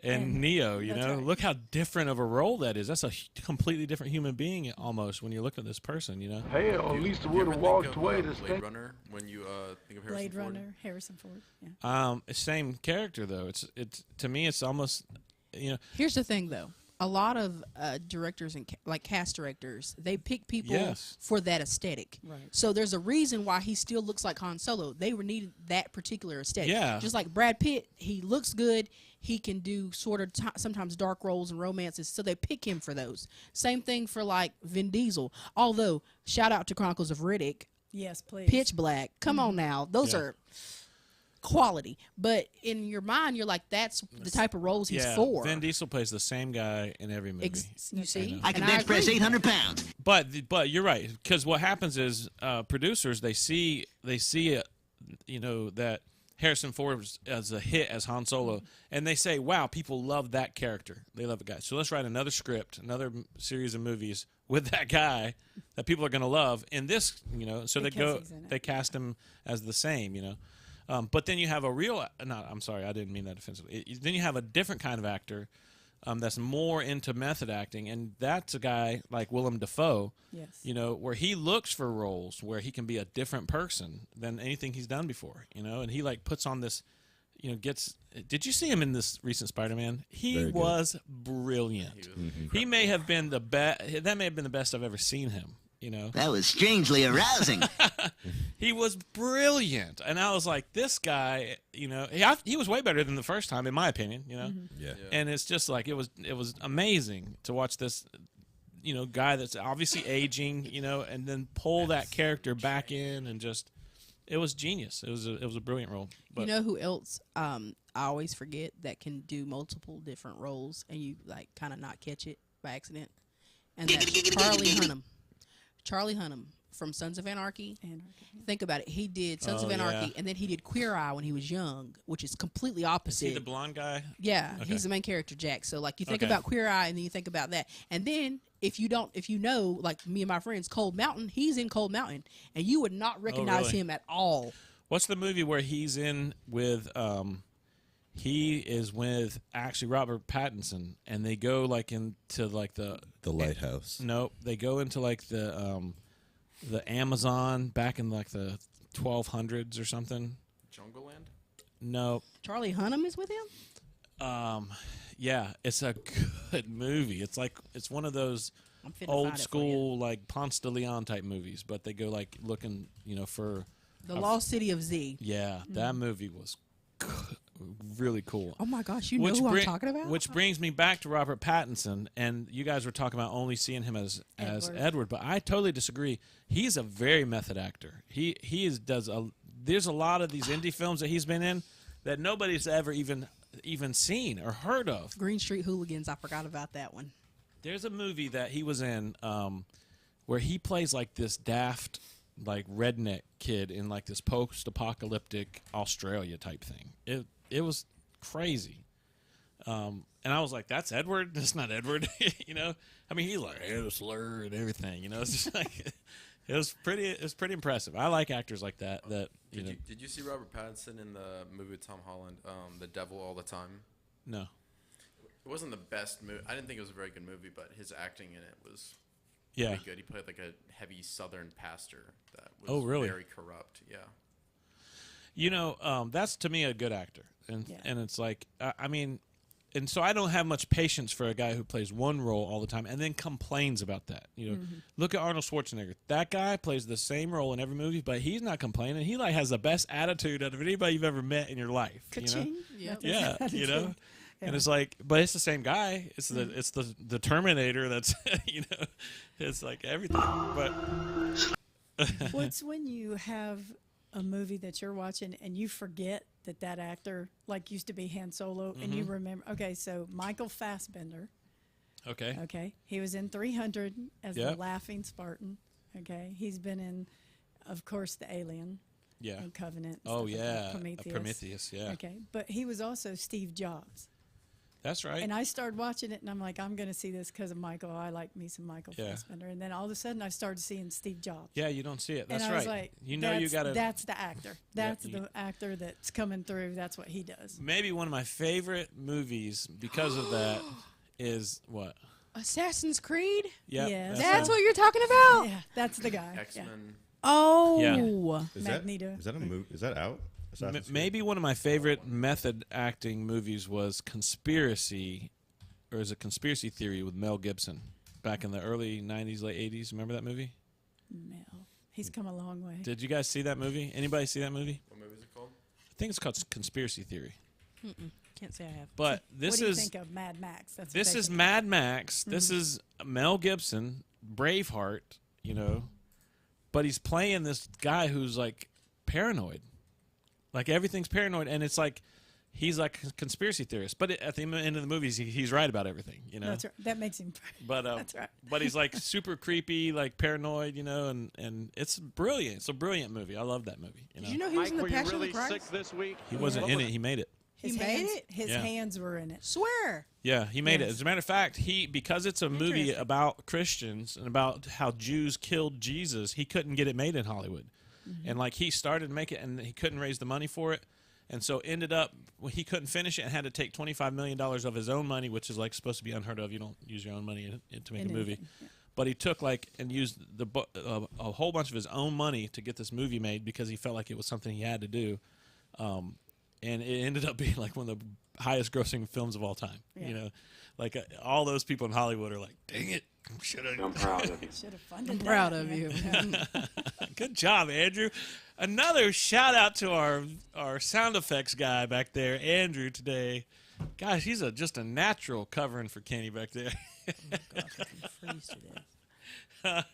S1: and Neo. Right. Look how different of a role that is. That's a completely different human being almost when you look at this person.
S11: Hell, at least would have walked away this
S7: Blade
S11: thing.
S7: Runner when you think of Harrison
S2: Blade
S7: Ford.
S2: Runner, Harrison Ford. Yeah.
S1: Same character though. It's to me, it's almost
S8: Here's the thing though. A lot of directors and cast directors, they pick people for that aesthetic.
S2: Right.
S8: So there's a reason why he still looks like Han Solo. They needed that particular aesthetic.
S1: Yeah.
S8: Just like Brad Pitt, he looks good. He can do sort of sometimes dark roles and romances, so they pick him for those. Same thing for like Vin Diesel. Although, shout out to Chronicles of Riddick.
S2: Yes, please.
S8: Pitch Black. Come on now. Those are quality. But in your mind, you're like, that's the type of roles he's for.
S1: Vin Diesel plays the same guy in every movie.
S8: You see?
S9: I can bench press 800 pounds.
S1: But you're right, because what happens is producers, they see that Harrison Ford was as a hit as Han Solo, and they say, wow, people love that character. They love the guy. So let's write another script, another series of movies with that guy that people are going to love. In this, so they cast him as the same, But then you have I'm sorry, I didn't mean that offensively. Then you have a different kind of actor that's more into method acting, and that's a guy like Willem Dafoe, where he looks for roles where he can be a different person than anything he's done before, and he like puts on this, did you see him in this recent Spider-Man? He was brilliant. He may have been the best. That may have been the best I've ever seen him.
S9: That was strangely arousing.
S1: He was brilliant, and I was like, this guy, he was way better than the first time, in my opinion,
S3: Yeah.
S1: And it's just like it was amazing to watch this, guy that's obviously aging, and then pull that character back in, and just it was genius. It was a brilliant role. But
S8: you know who else I always forget that can do multiple different roles, and you like kind of not catch it by accident, and that's Charlie Hunnam. Charlie Hunnam from Sons of Anarchy. Think about it. He did Sons of Anarchy, and then he did Queer Eye when he was young, which is completely opposite.
S1: Is he the blonde guy?
S8: Yeah, he's the main character, Jack. So like you think about Queer Eye, and then you think about that, and then if you know, like me and my friends, Cold Mountain, he's in Cold Mountain, and you would not recognize him at all.
S1: What's the movie where he's in with? He is with actually Robert Pattinson, and they go like into like the
S3: lighthouse.
S1: No, they go into like the Amazon back in like the 1200s or something.
S7: Jungle Land?
S1: No.
S8: Charlie Hunnam is with him?
S1: Yeah, it's a good movie. It's one of those
S8: I'm finna find
S1: old
S8: it for
S1: school like Ponce de Leon type movies, but they go like looking, for
S8: The Lost City of Z.
S1: Yeah, that movie was really cool.
S8: Oh my gosh, you know who I'm talking about?
S1: Which brings me back to Robert Pattinson, and you guys were talking about only seeing him as Edward, but I totally disagree. He's a very method actor. There's a lot of these indie films that he's been in that nobody's ever even seen or heard of.
S8: Green Street Hooligans, I forgot about that one.
S1: There's a movie that he was in where he plays like this daft like redneck kid in like this post-apocalyptic Australia type thing. It was crazy. And I was like, that's Edward? That's not Edward. I mean, he's like, had a slur and everything. It's just like, it was pretty impressive. I like actors like that.
S7: Did you see Robert Pattinson in the movie with Tom Holland, The Devil All the Time?
S1: No.
S7: It wasn't the best movie. I didn't think it was a very good movie, but his acting in it was pretty good. He played like a heavy Southern pastor that was very corrupt. Yeah.
S1: That's to me a good actor. And it's like, and so I don't have much patience for a guy who plays one role all the time and then complains about that. Look at Arnold Schwarzenegger. That guy plays the same role in every movie, but he's not complaining. He like has the best attitude out of anybody you've ever met in your life.
S2: Ka-ching.
S8: Yep.
S1: Yeah, Yeah. And it's like, but it's the same guy. It's the Terminator. That's it's like everything. But
S2: what's when you have a movie that you're watching and you forget that actor like used to be Han Solo and you remember. Okay, so Michael Fassbender. Okay, he was in 300 as the Laughing Spartan. Okay, he's been in, of course, the Alien.
S1: Yeah.
S2: And Covenant.
S1: Oh yeah,
S2: Prometheus.
S1: Yeah.
S2: Okay, but he was also Steve Jobs.
S1: That's right.
S2: And I started watching it, and I'm like, I'm going to see this because of Michael. I like me some Michael Fassbender. And then all of a sudden, I started seeing Steve Jobs.
S1: Yeah, you don't see it. That's
S2: and I was like,
S1: you got to.
S2: That's the actor. That's the actor that's coming through. That's what he does.
S1: Maybe one of my favorite movies because of that is what?
S8: Assassin's Creed?
S1: Yeah.
S2: Yes.
S8: That's what you're talking about?
S2: Yeah, that's the guy.
S7: X-Men.
S2: Yeah.
S8: Oh.
S3: Is
S2: Magneto.
S3: That a movie? Is that out?
S1: Maybe one of my favorite method acting movies was Conspiracy, or is it Conspiracy Theory with Mel Gibson back in the early 90s, late 80s. Remember that movie?
S2: Mel. He's come a long way.
S1: Did you guys see that movie? Anybody see that movie?
S7: What movie is it called?
S1: I think it's called Conspiracy Theory.
S8: Can't say I have.
S1: But this
S2: what do you think of Mad Max? That's
S1: this is Mad Max. This is Mel Gibson, Braveheart, but he's playing this guy who's like paranoid. Like everything's paranoid, and it's like he's like a conspiracy theorist. But at the end of the movies, he's right about everything,
S2: That's right. That makes him.
S1: But
S2: that's right.
S1: But he's like super creepy, like paranoid, and it's brilliant. It's a brilliant movie. I love that movie.
S8: Did you know he was in the Passion of the Christ?
S11: Sick this week?
S1: He wasn't in it. He made it.
S2: His
S8: made it?
S2: His hands were in it.
S8: Swear.
S1: Yeah, he made it. As a matter of fact, because it's a movie about Christians and about how Jews killed Jesus, he couldn't get it made in Hollywood. And like he started to make it, and he couldn't raise the money for it, and so ended up he couldn't finish it and had to take $25 million of his own money, which is like supposed to be unheard of. You don't use your own money to make a movie. Yeah. But he took and used a whole bunch of his own money to get this movie made because he felt like it was something he had to do, and it ended up being like one of the highest grossing films of all time.
S2: Yeah.
S1: Like all those people in Hollywood are like, dang it.
S11: I'm proud of you.
S2: Should have funded
S8: I'm proud
S2: that,
S8: of you.
S1: Good job, Andrew. Another shout out to our sound effects guy back there, Andrew, today. Gosh, he's just a natural covering for Kenny back there.
S8: Oh gosh, I can freeze to death.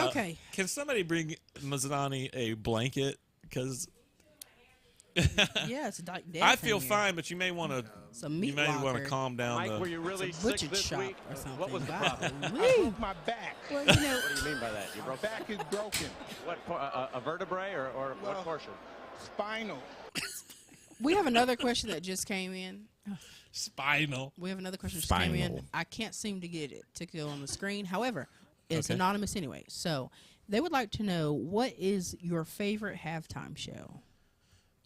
S8: Okay.
S1: Can somebody bring Mazzani a blanket? Because
S8: yeah, it's like
S1: I feel fine, but you may want to.
S8: You
S1: may want to calm down.
S11: Mike, were you really sick this week?
S8: Or something.
S11: What was the
S8: God.
S11: problem? I broke my back.
S2: Well,
S11: What do you mean by that? You broke
S10: Back is broken.
S11: what? A vertebrae or what portion?
S10: Spinal.
S8: We have another question that just came in.
S1: Spinal.
S8: We have another question that just came in. I can't seem to get it to go on the screen. However, it's anonymous anyway. So they would like to know, what is your favorite halftime show?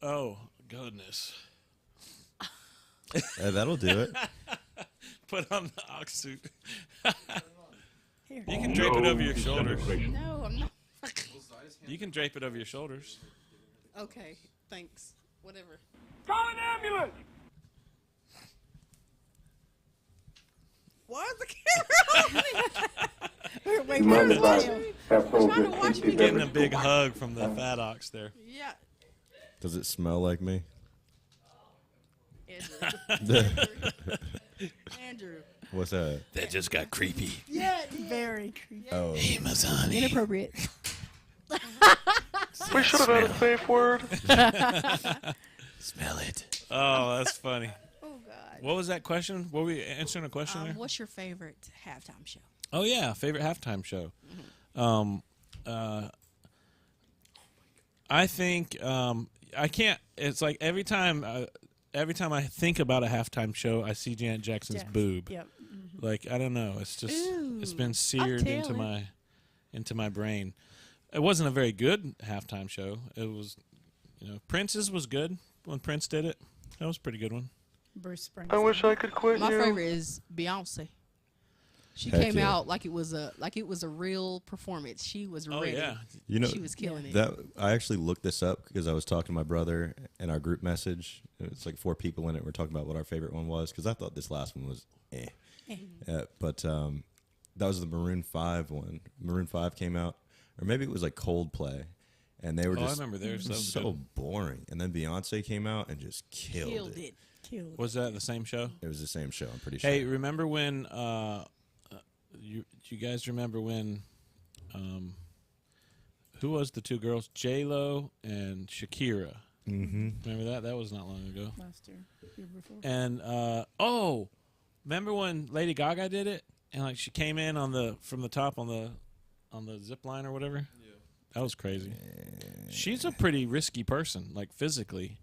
S1: Oh, goodness.
S3: That'll do it.
S1: Put on the ox suit.
S2: Here.
S1: You can drape it over your shoulders.
S8: No, I'm not.
S1: You can drape it over your shoulders.
S8: Okay, thanks. Whatever.
S4: Call an ambulance!
S8: Why is the camera on?
S2: Wait,
S12: Mind
S2: where's
S12: if I
S2: Leo?
S12: have hold
S8: Trying to
S12: this
S8: watch
S12: tasty
S8: me
S1: Getting a
S12: beverage
S1: big
S12: for my-
S1: hug from the fat ox there.
S8: Yeah.
S3: Does it smell like me?
S8: Andrew. Andrew.
S3: What's that?
S1: That just got creepy.
S8: Yeah.
S2: Very creepy.
S3: Oh,
S1: Hey, Mazzani.
S8: Inappropriate.
S5: We should have had a safe word.
S1: Smell it. Oh, that's funny.
S8: Oh God.
S1: What was that question? Were we answering a question there?
S8: What's your favorite halftime show?
S1: Oh yeah, favorite halftime show. I think I can't. It's like every time I think about a halftime show, I see Janet Jackson's boob.
S2: Yep.
S1: Like I don't know. It's just it's been
S8: I'll
S1: seared
S8: tell
S1: into my brain. It wasn't a very good halftime show. It was, Prince's was good when Prince did it. That was a pretty good one.
S2: Bruce Springsteen.
S5: I wish I could quit
S8: My
S5: you.
S8: favorite is Beyonce. She
S3: Heck
S8: came
S3: yeah.
S8: out like it was a real performance. She was
S1: Oh
S8: ready.
S1: yeah.
S8: She was killing it.
S3: That I actually looked this up because I was talking to my brother in our group message. It's like 4 people in it. We're talking about what our favorite one was because I thought this last one was but that was the Maroon 5 one. Maroon 5 came out, or maybe it was like Coldplay, and they were
S1: Oh, I
S3: just
S1: remember theirs. That was
S3: so
S1: good.
S3: boring. And then Beyonce came out and just killed it.
S2: Killed it.
S1: Was that the same show?
S3: It was the same show. I'm pretty sure.
S1: Hey, remember when? You guys remember when? Who was the 2 girls? J-Lo and Shakira.
S3: Mm-hmm.
S1: Remember that? That was not long ago.
S2: Last year. Year before.
S1: And remember when Lady Gaga did it? And like she came in from the top on the zip line or whatever. Yeah, that was crazy. She's a pretty risky person, like physically.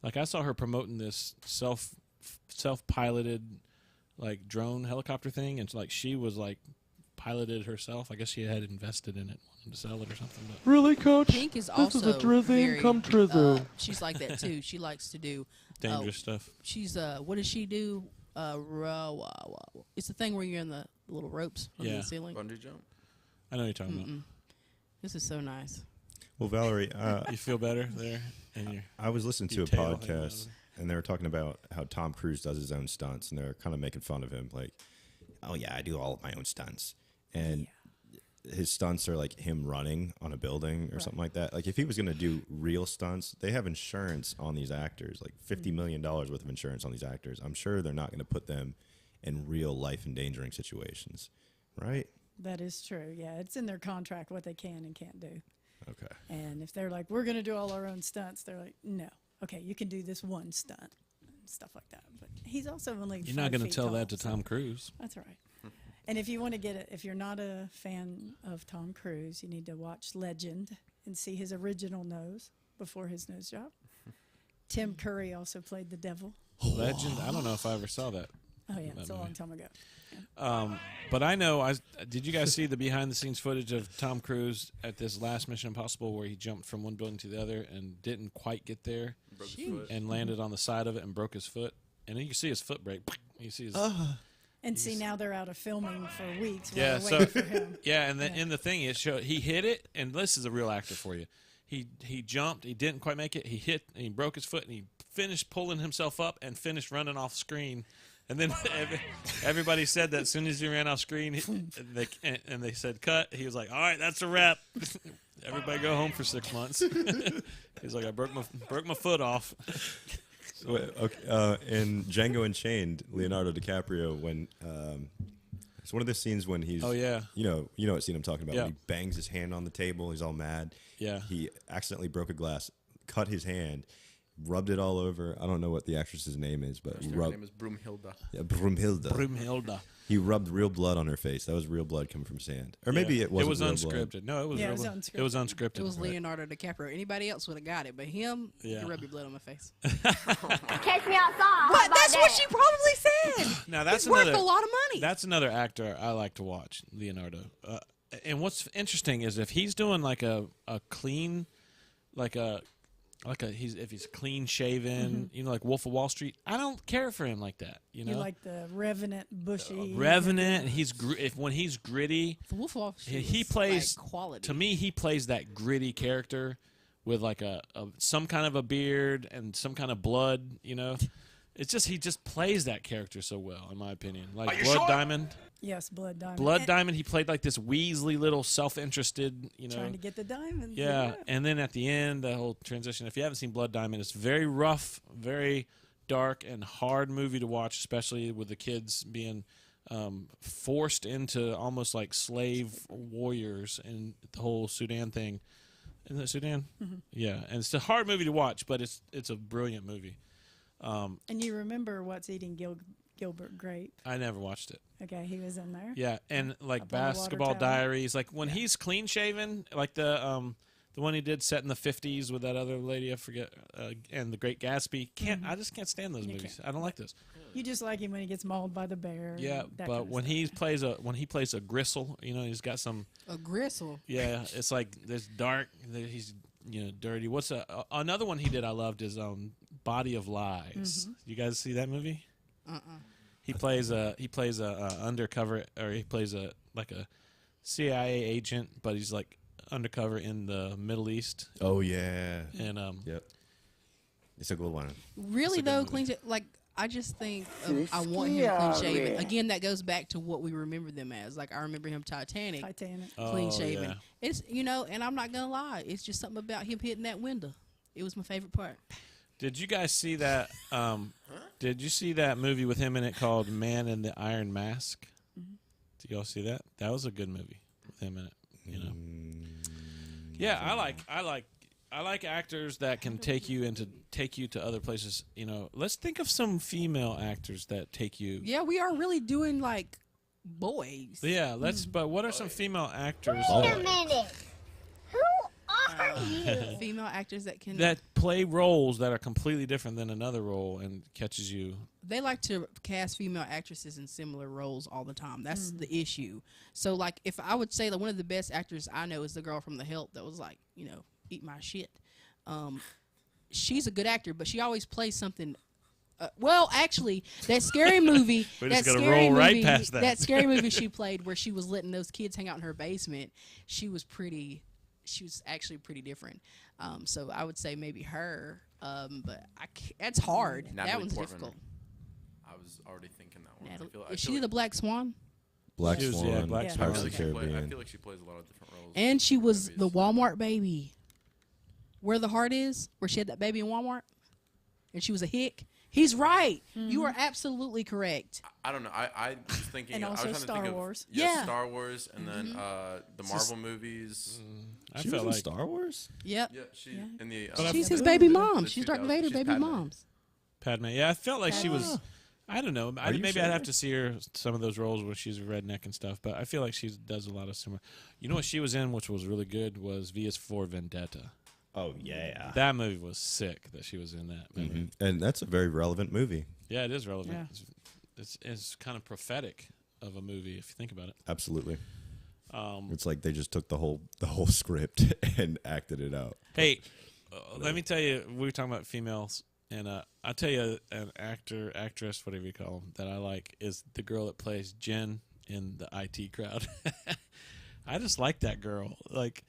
S1: Like I saw her promoting this self-piloted like drone helicopter thing, and like she was like piloted herself. I guess she had invested in it, wanted to sell it or something. But
S5: Really, Coach?
S8: Pink is also
S5: This is a dream
S8: very,
S5: come true.
S8: she's like that too. She likes to do
S1: dangerous stuff.
S8: She's what does she do? It's the thing where you're in the little ropes on
S1: Yeah.
S8: the ceiling.
S7: Bungee jump.
S1: I know what you're talking about.
S8: This is so nice.
S3: Well, Valerie,
S1: You feel better there? And
S3: I was listening to
S1: your
S3: a
S1: tail hanging
S3: podcast, and they were talking about how Tom Cruise does his own stunts, and they're kind of making fun of him, like, "Oh yeah, I do all of my own stunts," and his stunts are like him running on a building or something like that. Like if he was going to do real stunts, they have insurance on these actors, like $50 million worth of insurance on these actors. I'm sure they're not going to put them in real life endangering situations, right?
S2: That is true. Yeah, it's in their contract what they can and can't do.
S3: Okay.
S2: And if they're like, we're going to do all our own stunts, they're like, no. Okay, you can do this one stunt and stuff like that. But he's also only
S1: you're not
S2: going
S1: to tell that to Tom Cruise.
S2: That's all right. And if you want to get it, if you're not a fan of Tom Cruise, you need to watch Legend and see his original nose before his nose job. Tim Curry also played the devil.
S1: Legend. I don't know if I ever saw that.
S2: Oh yeah, it's a long time ago.
S1: But I know. Did you guys see the behind-the-scenes footage of Tom Cruise at this last Mission Impossible where he jumped from one building to the other and didn't quite get there,
S7: Broke his foot.
S1: and landed on the side of it and broke his foot? And then you can see his foot break. You see his.
S2: And see, now they're out of filming for weeks. While
S1: Yeah.
S2: they're
S1: So
S2: waiting for him.
S1: yeah, and in the thing is, he hit it, and this is a real actor for you. He jumped. He didn't quite make it. He hit, and he broke his foot, and he finished pulling himself up and finished running off screen. And then everybody said that as soon as he ran off screen, they said cut. He was like, "All right, that's a wrap. Everybody go home for 6 months." He's like, "I broke my foot off."
S3: Okay, in Django Unchained, Leonardo DiCaprio, when it's one of the scenes when he's,
S1: Oh, yeah.
S3: you know what scene I'm talking about,
S1: Yeah.
S3: when he bangs his hand on the table, he's all mad.
S1: Yeah.
S3: He accidentally broke a glass, cut his hand, rubbed it all over. I don't know what the actress's name is, but he
S7: Her
S3: rubbed.
S7: name is Broomhilda.
S3: Yeah, Broomhilda.
S1: Broomhilda.
S3: He rubbed real blood on her face. That was real blood coming from sand, or maybe it wasn't.
S1: It was
S3: real blood.
S1: unscripted. No, it was.
S2: Yeah,
S1: real
S2: it was
S1: blood.
S2: unscripted.
S1: It was unscripted.
S8: It was Leonardo DiCaprio. Anybody else would have got it, but him,
S1: Yeah.
S8: you rub your blood on my face.
S6: Catch me outside.
S8: What? That's what she probably said.
S1: Now that's
S8: It's worth
S1: another,
S8: a lot of money.
S1: That's another actor I like to watch, Leonardo. And what's interesting is if he's doing like a clean, if he's clean shaven, like Wolf of Wall Street, I don't care for him like that. You know,
S2: You like the Revenant, bushy.
S1: Revenant. When he's gritty,
S8: The Wolf of Wall Street
S1: he
S8: was,
S1: plays
S8: like, quality.
S1: To me, he plays that gritty character with like some kind of a beard and some kind of blood. It's just he just plays that character so well, in my opinion. Like Blood Diamond.
S2: Yes, Blood Diamond.
S1: Blood Diamond, he played like this Weasley little self-interested,
S2: trying to get the diamonds.
S1: Yeah, and then at the end, the whole transition. If you haven't seen Blood Diamond, it's very rough, very dark, and hard movie to watch, especially with the kids being forced into almost like slave warriors and the whole Sudan thing. Isn't it Sudan?
S2: Mm-hmm.
S1: Yeah, and it's a hard movie to watch, but it's a brilliant movie.
S2: And you remember What's Eating Gilbert Grape?
S1: I never watched it.
S2: Okay, he was in there.
S1: Yeah, and like
S2: Up on the water
S1: Basketball
S2: tower.
S1: Diaries, like when he's clean shaven, like the one he did set in the 50s with that other lady, I forget, and The Great Gatsby. I just can't stand those movies. I don't like those.
S2: You just like him when he gets mauled by the bear.
S1: Yeah,
S2: and that
S1: but
S2: kind of
S1: when
S2: stuff.
S1: he plays a gristle, he's got some.
S8: A gristle.
S1: Yeah, it's like this dark. He's dirty. What's another one he did? I loved is Body of Lies. You guys see that movie? He plays a undercover, or he plays a CIA agent, but he's like undercover in the Middle East.
S3: Oh yeah.
S1: And
S3: yep. It's a good one.
S8: Really though, clean like I just think I want him clean shaven. Again, that goes back to what we remember them as. Like I remember him Titanic. Clean shaven.
S1: Yeah.
S8: It's and I'm not gonna lie, it's just something about him hitting that window. It was my favorite part.
S1: Did you guys see that? Did you see that movie with him in it called Man in the Iron Mask? Did y'all see that? That was a good movie with him in it. Yeah, I like actors that can take you to other places. Let's think of some female actors that take you.
S8: Yeah, we are really doing like boys.
S1: Yeah, But what are some female actors?
S6: Wait a minute. Who are you?
S8: Female actors that can
S1: play roles that are completely different than another role and catches you.
S8: They like to cast female actresses in similar roles all the time. That's the issue. So, like, if I would say that one of the best actors I know is the girl from The Help that was like, eat my shit. She's a good actor, but she always plays something. Well, actually, that scary movie.
S1: We're just gonna roll right past that.
S8: That scary movie she played, where she was letting those kids hang out in her basement. She was actually pretty different. So I would say maybe her. But that's hard.
S7: Natalie
S8: that one's
S7: Portman.
S8: difficult.
S7: I was already thinking that one.
S8: Is she the Black Swan?
S3: Black Swan,
S1: yeah, Black Swan.
S3: Pirates of the Caribbean.
S7: I feel like she plays a lot of different roles.
S8: And she was the Walmart baby. Where the Heart Is, where she had that baby in Walmart, and she was a hick. He's right. You are absolutely correct.
S7: I don't know. I was thinking.
S2: And
S7: I was
S2: also
S7: trying to
S2: Star
S7: think
S2: Wars.
S7: Of,
S8: Yeah.
S7: Star Wars, and then the Marvel movies.
S1: I
S3: She
S1: felt
S3: was
S1: like
S3: in Star Wars.
S8: Yep.
S7: Yeah, she in the.
S8: She's his baby mom.
S7: the
S8: She's Darth
S7: 2000s.
S8: Vader
S7: She's
S8: baby
S7: Padme.
S8: moms.
S1: Padme. Yeah, I felt like she was. I don't know.
S3: Are you
S1: Maybe
S3: sure?
S1: I'd have to see her some of those roles where she's a redneck and stuff. But I feel like she does a lot of similar. You know what she was in, which was really good, was V.S. for Vendetta.
S3: Oh yeah.
S1: That movie was sick. That she was in that movie.
S3: And that's a very relevant movie.
S1: Yeah, it is relevant.
S2: Yeah.
S1: It's kind of prophetic of a movie if you think about it.
S3: Absolutely. It's like they just took the whole script and acted it out.
S1: Hey, let me tell you, we were talking about females, and I'll tell you an actress, whatever you call them, that I like is the girl that plays Jen in the IT Crowd. I just like that girl. Like,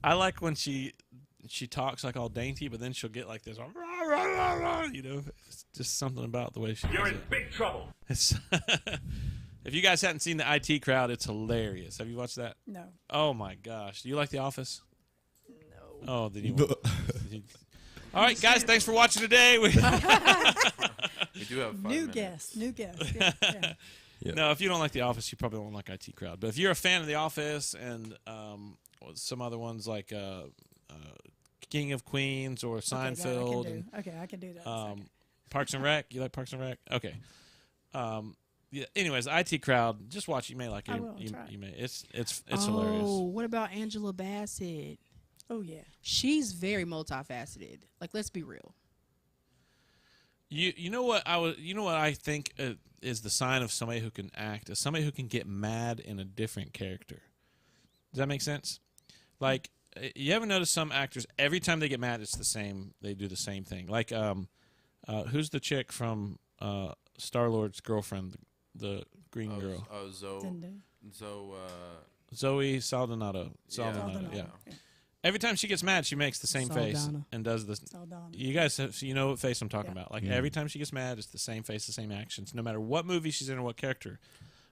S1: I like when she talks like all dainty, but then she'll get like this, it's just something about the way she
S4: You're
S1: does
S4: in
S1: it.
S4: big trouble.
S1: It's if you guys hadn't seen the IT Crowd, it's hilarious. Have you watched that?
S2: No.
S1: Oh my gosh, do you like The Office?
S2: No.
S1: Oh, then you won't. All right, guys, thanks for watching today.
S7: We do have 5
S2: New
S7: minutes.
S2: guest. Yeah, yeah.
S3: Yeah.
S1: No, if you don't like The Office, you probably won't like IT Crowd. But if you're a fan of The Office and some other ones like King of Queens or Seinfeld,
S2: I can do that.
S1: Parks and Rec. You like Parks and Rec? Okay. Yeah. Anyways, IT Crowd. Just watch. You may like it.
S2: I will try.
S1: You may. It's hilarious.
S8: Oh, what about Angela Bassett?
S2: Oh yeah.
S8: She's very multifaceted. Like, let's be real.
S1: You know what I think is the sign of somebody who can act is somebody who can get mad in a different character. Does that make sense? Like, you ever notice some actors every time they get mad it's the same, they do the same thing. Like who's the chick from Star-Lord's girlfriend, the green girl?
S7: Zoe.
S1: Zoe Saldana.
S7: Yeah.
S1: Yeah. Every time she gets mad, she makes the same face
S8: Saldana.
S1: and does this.
S2: Saldana.
S1: You guys, you know what face I'm talking about. Like every time she gets mad, it's the same face, the same actions, no matter what movie she's in or what character.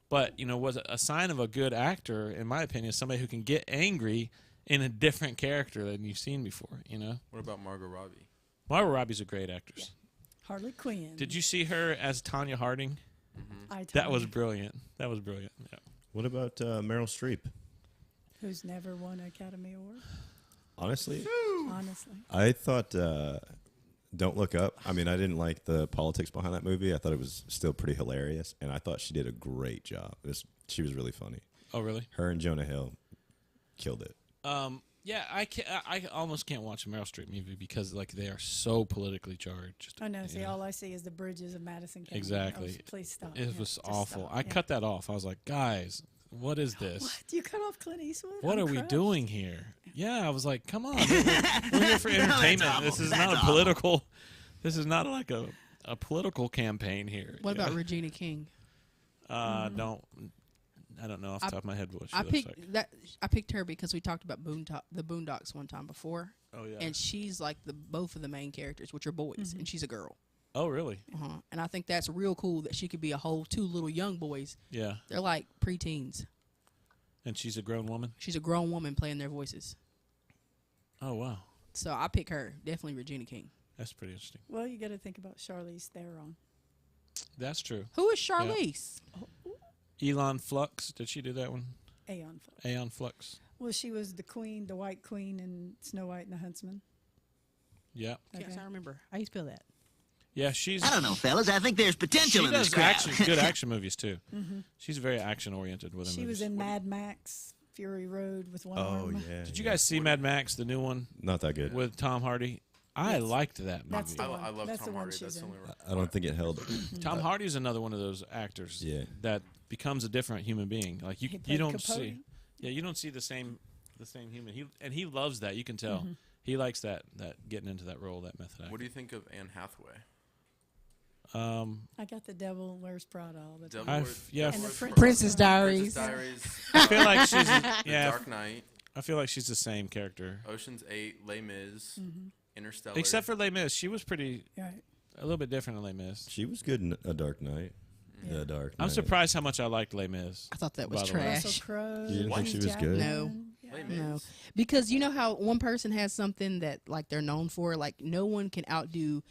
S1: But what's a sign of a good actor, in my opinion, is somebody who can get angry in a different character than you've seen before.
S7: What about Margot Robbie?
S1: Margot Robbie's a great actress.
S2: Harley Quinn.
S1: Did you see her as Tanya Harding? That was brilliant. Yeah.
S3: What about Meryl Streep?
S2: Who's never won an Academy Award?
S3: Honestly,
S2: Honestly.
S3: I thought Don't Look Up. I mean, I didn't like the politics behind that movie. I thought it was still pretty hilarious, and I thought she did a great job. She was really funny.
S1: Oh, really?
S3: Her and Jonah Hill killed it.
S1: Yeah, I almost can't watch a Meryl Streep movie because they are so politically charged.
S2: Oh no! See, all I see is the bridges of Madison County.
S1: Exactly.
S2: Oh, please stop.
S1: It was awful. I cut that off. I was like, guys, what is this?
S2: What? You cut off Clint Eastwood?
S1: What
S2: I'm
S1: are we
S2: crushed.
S1: doing here? Yeah, I was like, come on, we're here for entertainment. This is not a political. This is not like a political campaign here.
S8: What about Regina King?
S1: I don't know off the top of my head what she
S8: I
S1: looks
S8: picked
S1: like.
S8: that. I picked her because we talked about the Boondocks one time before.
S1: Oh yeah.
S8: And she's like both of the main characters, which are boys, and she's a girl.
S1: Oh really?
S8: And I think that's real cool that she could be a whole two little young boys.
S1: Yeah.
S8: They're like preteens.
S1: And she's a grown woman?
S8: She's a grown woman playing their voices.
S1: Oh wow.
S8: So I pick her. Definitely Regina King.
S1: That's pretty interesting.
S2: Well, you got to think about Charlize Theron.
S1: That's true.
S8: Who is Charlize?
S1: Elon Flux. Did she do that one?
S2: Aeon Flux.
S1: Aeon Flux.
S2: Well, she was the queen, the White Queen in Snow White and the Huntsman.
S1: Yeah.
S2: Okay.
S8: Yes, I remember. How you spell that?
S1: Yeah, she's.
S9: I don't know, fellas. I think there's potential
S1: She
S9: in this
S1: does
S9: crowd.
S1: good action movies too. She's very action oriented with her
S2: She
S1: movies.
S2: was in Mad Max, Fury Road with one
S3: Oh
S2: arm.
S3: yeah.
S1: Did you guys see Mad Max, the new one
S3: Not that good.
S1: with Tom Hardy? I liked that movie.
S2: That's the one.
S7: I love
S2: That's the
S7: Tom
S2: one
S7: Hardy.
S2: she's
S7: That's the
S2: in.
S7: only one.
S3: I don't think it held.
S1: Tom Hardy's another one of those actors that becomes a different human being. Like
S2: He
S1: you
S2: played
S1: don't
S2: Capote.
S1: see. Yeah, you don't see the same human. He loves that. You can tell. He likes that getting into that role, that method acting.
S7: What do you think of Anne Hathaway?
S2: I got the Devil Wears Prada all the time.
S7: Devil
S1: yeah,
S2: And the
S8: Princess Diaries.
S1: I feel like she's
S7: The Dark Knight,
S1: I feel like she's the same character,
S7: Ocean's 8, Les Mis, Interstellar.
S1: except for Les Mis. She was pretty
S2: Right.
S1: a little bit different in Les Mis.
S3: She was good in A Dark Knight.
S2: Yeah.
S3: The Dark Knight.
S1: I'm surprised how much I liked Les Mis.
S8: I thought that was
S1: By the way.
S8: trash.
S2: Russell Crowe.
S3: You didn't think she
S2: Hugh
S3: was good?
S2: Jackman.
S8: No.
S7: Les
S8: No,
S7: Mis.
S8: because you know how one person has something that like they're known for. Like no one can outdo.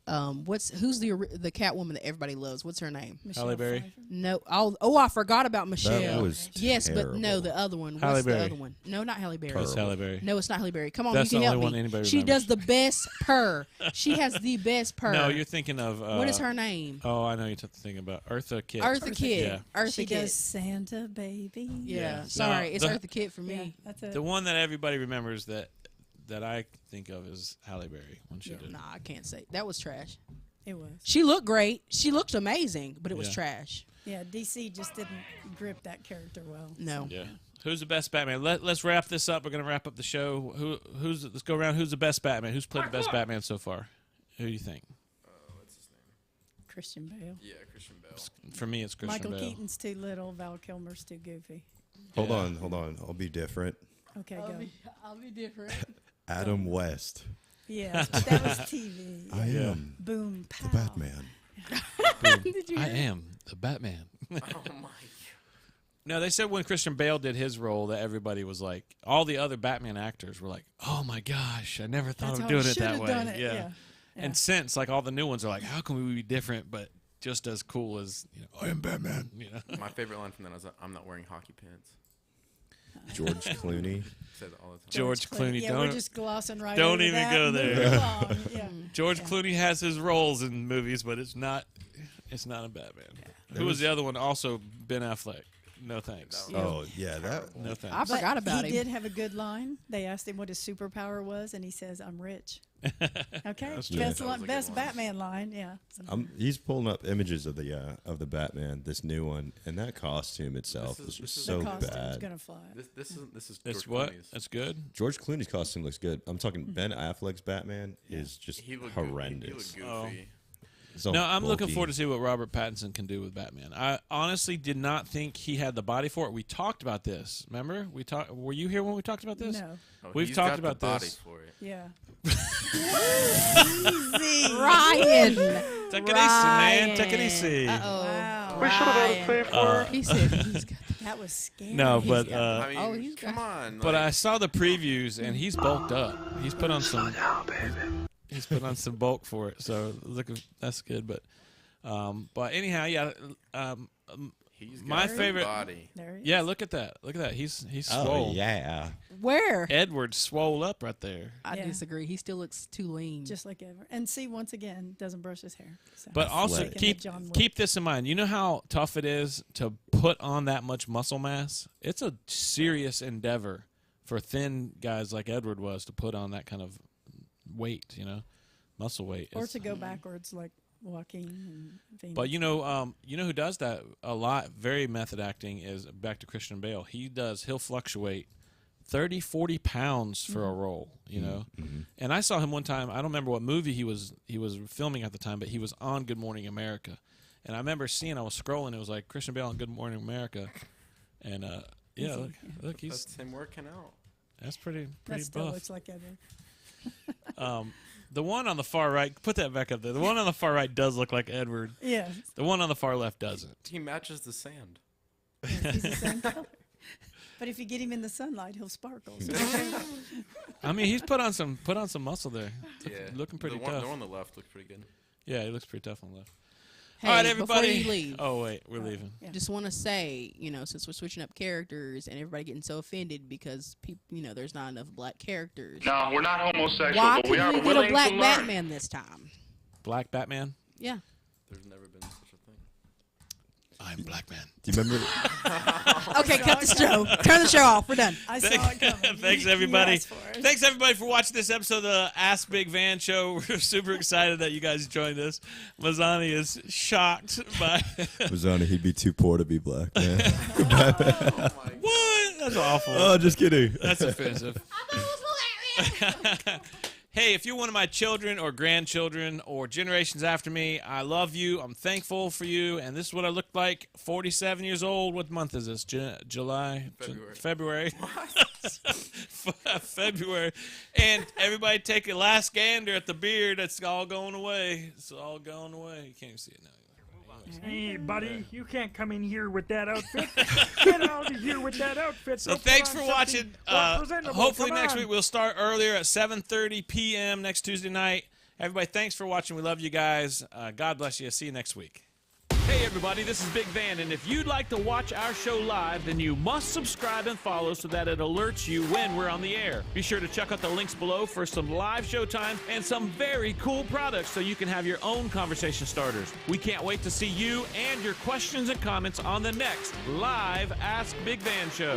S8: Who's the Catwoman that everybody loves? What's her name?
S2: Michelle
S1: Halle Berry?
S2: Pfeiffer.
S8: No. Oh, I forgot about Michelle.
S3: That was
S8: yes, but no,
S3: terrible.
S8: the other one.
S1: Halle
S8: What's the
S1: Berry.
S8: other one? No, not Halle Berry.
S1: It's Halle Berry.
S8: No, it's not Halle Berry. Come on,
S1: That's
S8: you can
S1: the
S8: help
S1: only one
S8: me.
S1: anybody
S8: She
S1: remembers.
S8: does the best purr. She has the best purr.
S1: No, you're thinking of
S8: what is her name?
S1: Oh, I know you're thinking about Eartha Kitt.
S8: Eartha Kitt.
S1: Yeah.
S8: Eartha
S2: She
S8: Kitt.
S2: does Santa Baby.
S8: Yeah.
S1: Yeah.
S8: Sorry,
S1: No,
S8: it's
S1: the-
S8: Eartha Kitt for
S2: Yeah,
S8: me.
S2: that's it.
S1: The one that everybody remembers that I think of is Halle Berry when she did.
S8: Nah, I can't say that was trash.
S2: It was.
S8: She looked great. She looked amazing, but it was
S1: Yeah.
S8: trash.
S2: Yeah, DC just didn't grip that character well.
S8: No.
S1: Yeah. Who's the best Batman? Let's wrap this up. We're gonna wrap up the show. Let's go around. Who's the best Batman? Who's played the best Batman so far? Who do you think?
S7: What's his name?
S2: Christian Bale.
S7: Yeah, Christian Bale.
S1: For me, it's Christian
S2: Michael
S1: Bale.
S2: Keaton's too little. Val Kilmer's too goofy.
S3: Hold
S1: Yeah.
S3: on. I'll be different.
S2: Okay, go.
S8: I'll be different.
S3: Adam West.
S2: Yes, but that was TV.
S3: I am
S2: Boom, pow.
S3: the Batman.
S8: Did you
S1: I
S8: hear?
S1: am the Batman.
S7: Oh my.
S1: No, they said when Christian Bale did his role that everybody was like, all the other Batman actors were like, "Oh my gosh, I never thought
S2: That's
S1: of
S2: how
S1: doing
S2: I
S1: it that
S2: should've
S1: way."
S2: done it,
S1: Yeah.
S2: yeah.
S1: And since like all the new ones are like, "How can we be different but just as cool as I am Batman?" You know.
S7: My favorite line from that is, "I'm not wearing hockey pants."
S3: George Clooney.
S7: Say that all the time.
S1: George Clooney.
S2: Yeah, we're just glossing right
S1: don't
S2: over
S1: even
S2: that
S1: go
S2: and
S1: there.
S2: moving along. Yeah.
S1: George Clooney has his roles in movies, but it's not a Batman. Who was the other one? Also Ben Affleck. No thanks.
S3: Oh yeah, that.
S1: No thanks.
S8: I forgot about
S2: he
S8: him.
S2: did have a good line. They asked him what his superpower was, and he says, "I'm rich." Okay,
S1: That's true.
S2: best,
S7: That was a good
S2: best
S7: one.
S2: Batman line. Yeah.
S3: He's pulling up images of the Batman, this new one, and that costume itself
S7: This
S3: was
S7: is-
S3: just
S7: this is-
S3: so
S2: The costume's
S3: bad.
S2: gonna fly.
S7: This is
S1: It's
S7: George
S1: what?
S7: Clooney's.
S1: That's good.
S3: George Clooney's costume looks good. I'm talking Ben Affleck's Batman is just
S7: He looked
S3: horrendous.
S7: He looked goofy.
S3: So
S1: No, I'm looking
S3: bulky.
S1: forward to see what Robert Pattinson can do with Batman. I honestly did not think he had the body for it. We talked about this. Remember? Were you here when we talked about this?
S2: No.
S1: We've
S7: he's
S1: talked
S7: got
S1: about
S7: the body
S1: this.
S7: for it.
S2: Yeah.
S8: Ryan.
S1: Take it easy, man. Take it easy.
S8: Uh-oh.
S2: Wow.
S5: We should have had a safe word.
S8: He said he's got
S2: That was scary.
S1: No, but
S7: I mean,
S8: he's
S7: come on.
S1: but
S7: like,
S1: I saw the previews and he's bulked up. He's put on some. He's put on some bulk for it, so that's good. But anyhow, yeah.
S7: he's got
S1: My
S7: the
S1: favorite.
S7: body.
S2: There he is.
S1: Yeah, look at that. Look at that. He's
S3: Oh
S1: swole.
S3: yeah.
S8: Where?
S1: Edward's swole up right there.
S8: I
S2: Yeah.
S8: disagree. He still looks too lean.
S2: Just like ever. And see, once again, doesn't brush his hair. So.
S1: But also
S3: Athletic.
S1: keep this in mind. You know how tough it is to put on that much muscle mass? It's a serious endeavor for thin guys like Edward was to put on that kind of weight, muscle weight.
S2: Or
S1: It's-
S2: to go backwards like Joaquin and Phoenix.
S1: But you know who does that a lot, very method acting, is back to Christian Bale. He'll fluctuate 30, 40 pounds for a role, And I saw him one time, I don't remember what movie he was filming at the time, but he was on Good Morning America. And I remember I was scrolling, it was like Christian Bale on Good Morning America. And yeah, look,
S7: That's him working out.
S1: that's pretty
S2: that still
S1: buff.
S2: looks like Edward.
S1: The one on the far right, put that back up there. The one on the far right does look like Edward.
S2: Yeah.
S1: The one on the far left doesn't.
S7: He matches the sand.
S2: He's the same color. But if you get him in the sunlight, he'll sparkle. So
S1: I mean, he's put on some muscle there.
S7: Yeah,
S1: Looking pretty
S7: the
S1: tough.
S7: one on the left looks pretty good.
S1: Yeah, he looks pretty tough on the left.
S8: Hey,
S1: All right,
S8: before
S1: everybody.
S8: you leave,
S1: Oh wait, we're leaving.
S2: yeah.
S8: just want to say, since we're switching up characters and everybody getting so offended because people, there's not enough black characters.
S5: No, we're not homosexual,
S8: Why
S5: but we are
S8: couldn't we get
S5: willing
S8: a black
S5: to learn.
S8: Batman this time?
S1: Black Batman.
S8: Yeah.
S7: There's never been such a thing.
S1: I'm Black Man.
S3: Do you remember?
S8: Okay, cut the show. Turn the show off. We're done.
S2: I saw it coming.
S1: Thanks,
S2: You
S1: everybody.
S2: asked for it.
S1: Thanks, everybody, for watching this episode of the Ask Big Van Show. We're super excited that you guys joined us. Mazzani is shocked by
S3: Mazzoni, he'd be too poor to be black, man.
S1: what? That's awful.
S3: Oh, just kidding.
S1: That's offensive. Hey, if you're one of my children or grandchildren or generations after me, I love you. I'm thankful for you. And this is what I look like, 47 years old. What month is this? July?
S7: February.
S1: February. And everybody take a last gander at the beard. It's all going away. It's all going away. You can't even see it now.
S4: Hey, buddy, you can't come in here with that outfit. Get out of here with that outfit.
S1: So
S4: Go put
S1: thanks
S4: on
S1: for
S4: something
S1: watching.
S4: more presentable.
S1: Hopefully
S4: Come
S1: next
S4: on.
S1: week we'll start earlier at 7:30 p.m. next Tuesday night. Everybody, thanks for watching. We love you guys. God bless you. See you next week. Hey everybody, this is Big Van, and if you'd like to watch our show live, then you must subscribe and follow so that it alerts you when we're on the air. Be sure to check out the links below for some live show times and some very cool products so you can have your own conversation starters. We can't wait to see you and your questions and comments on the next live Ask Big Van show.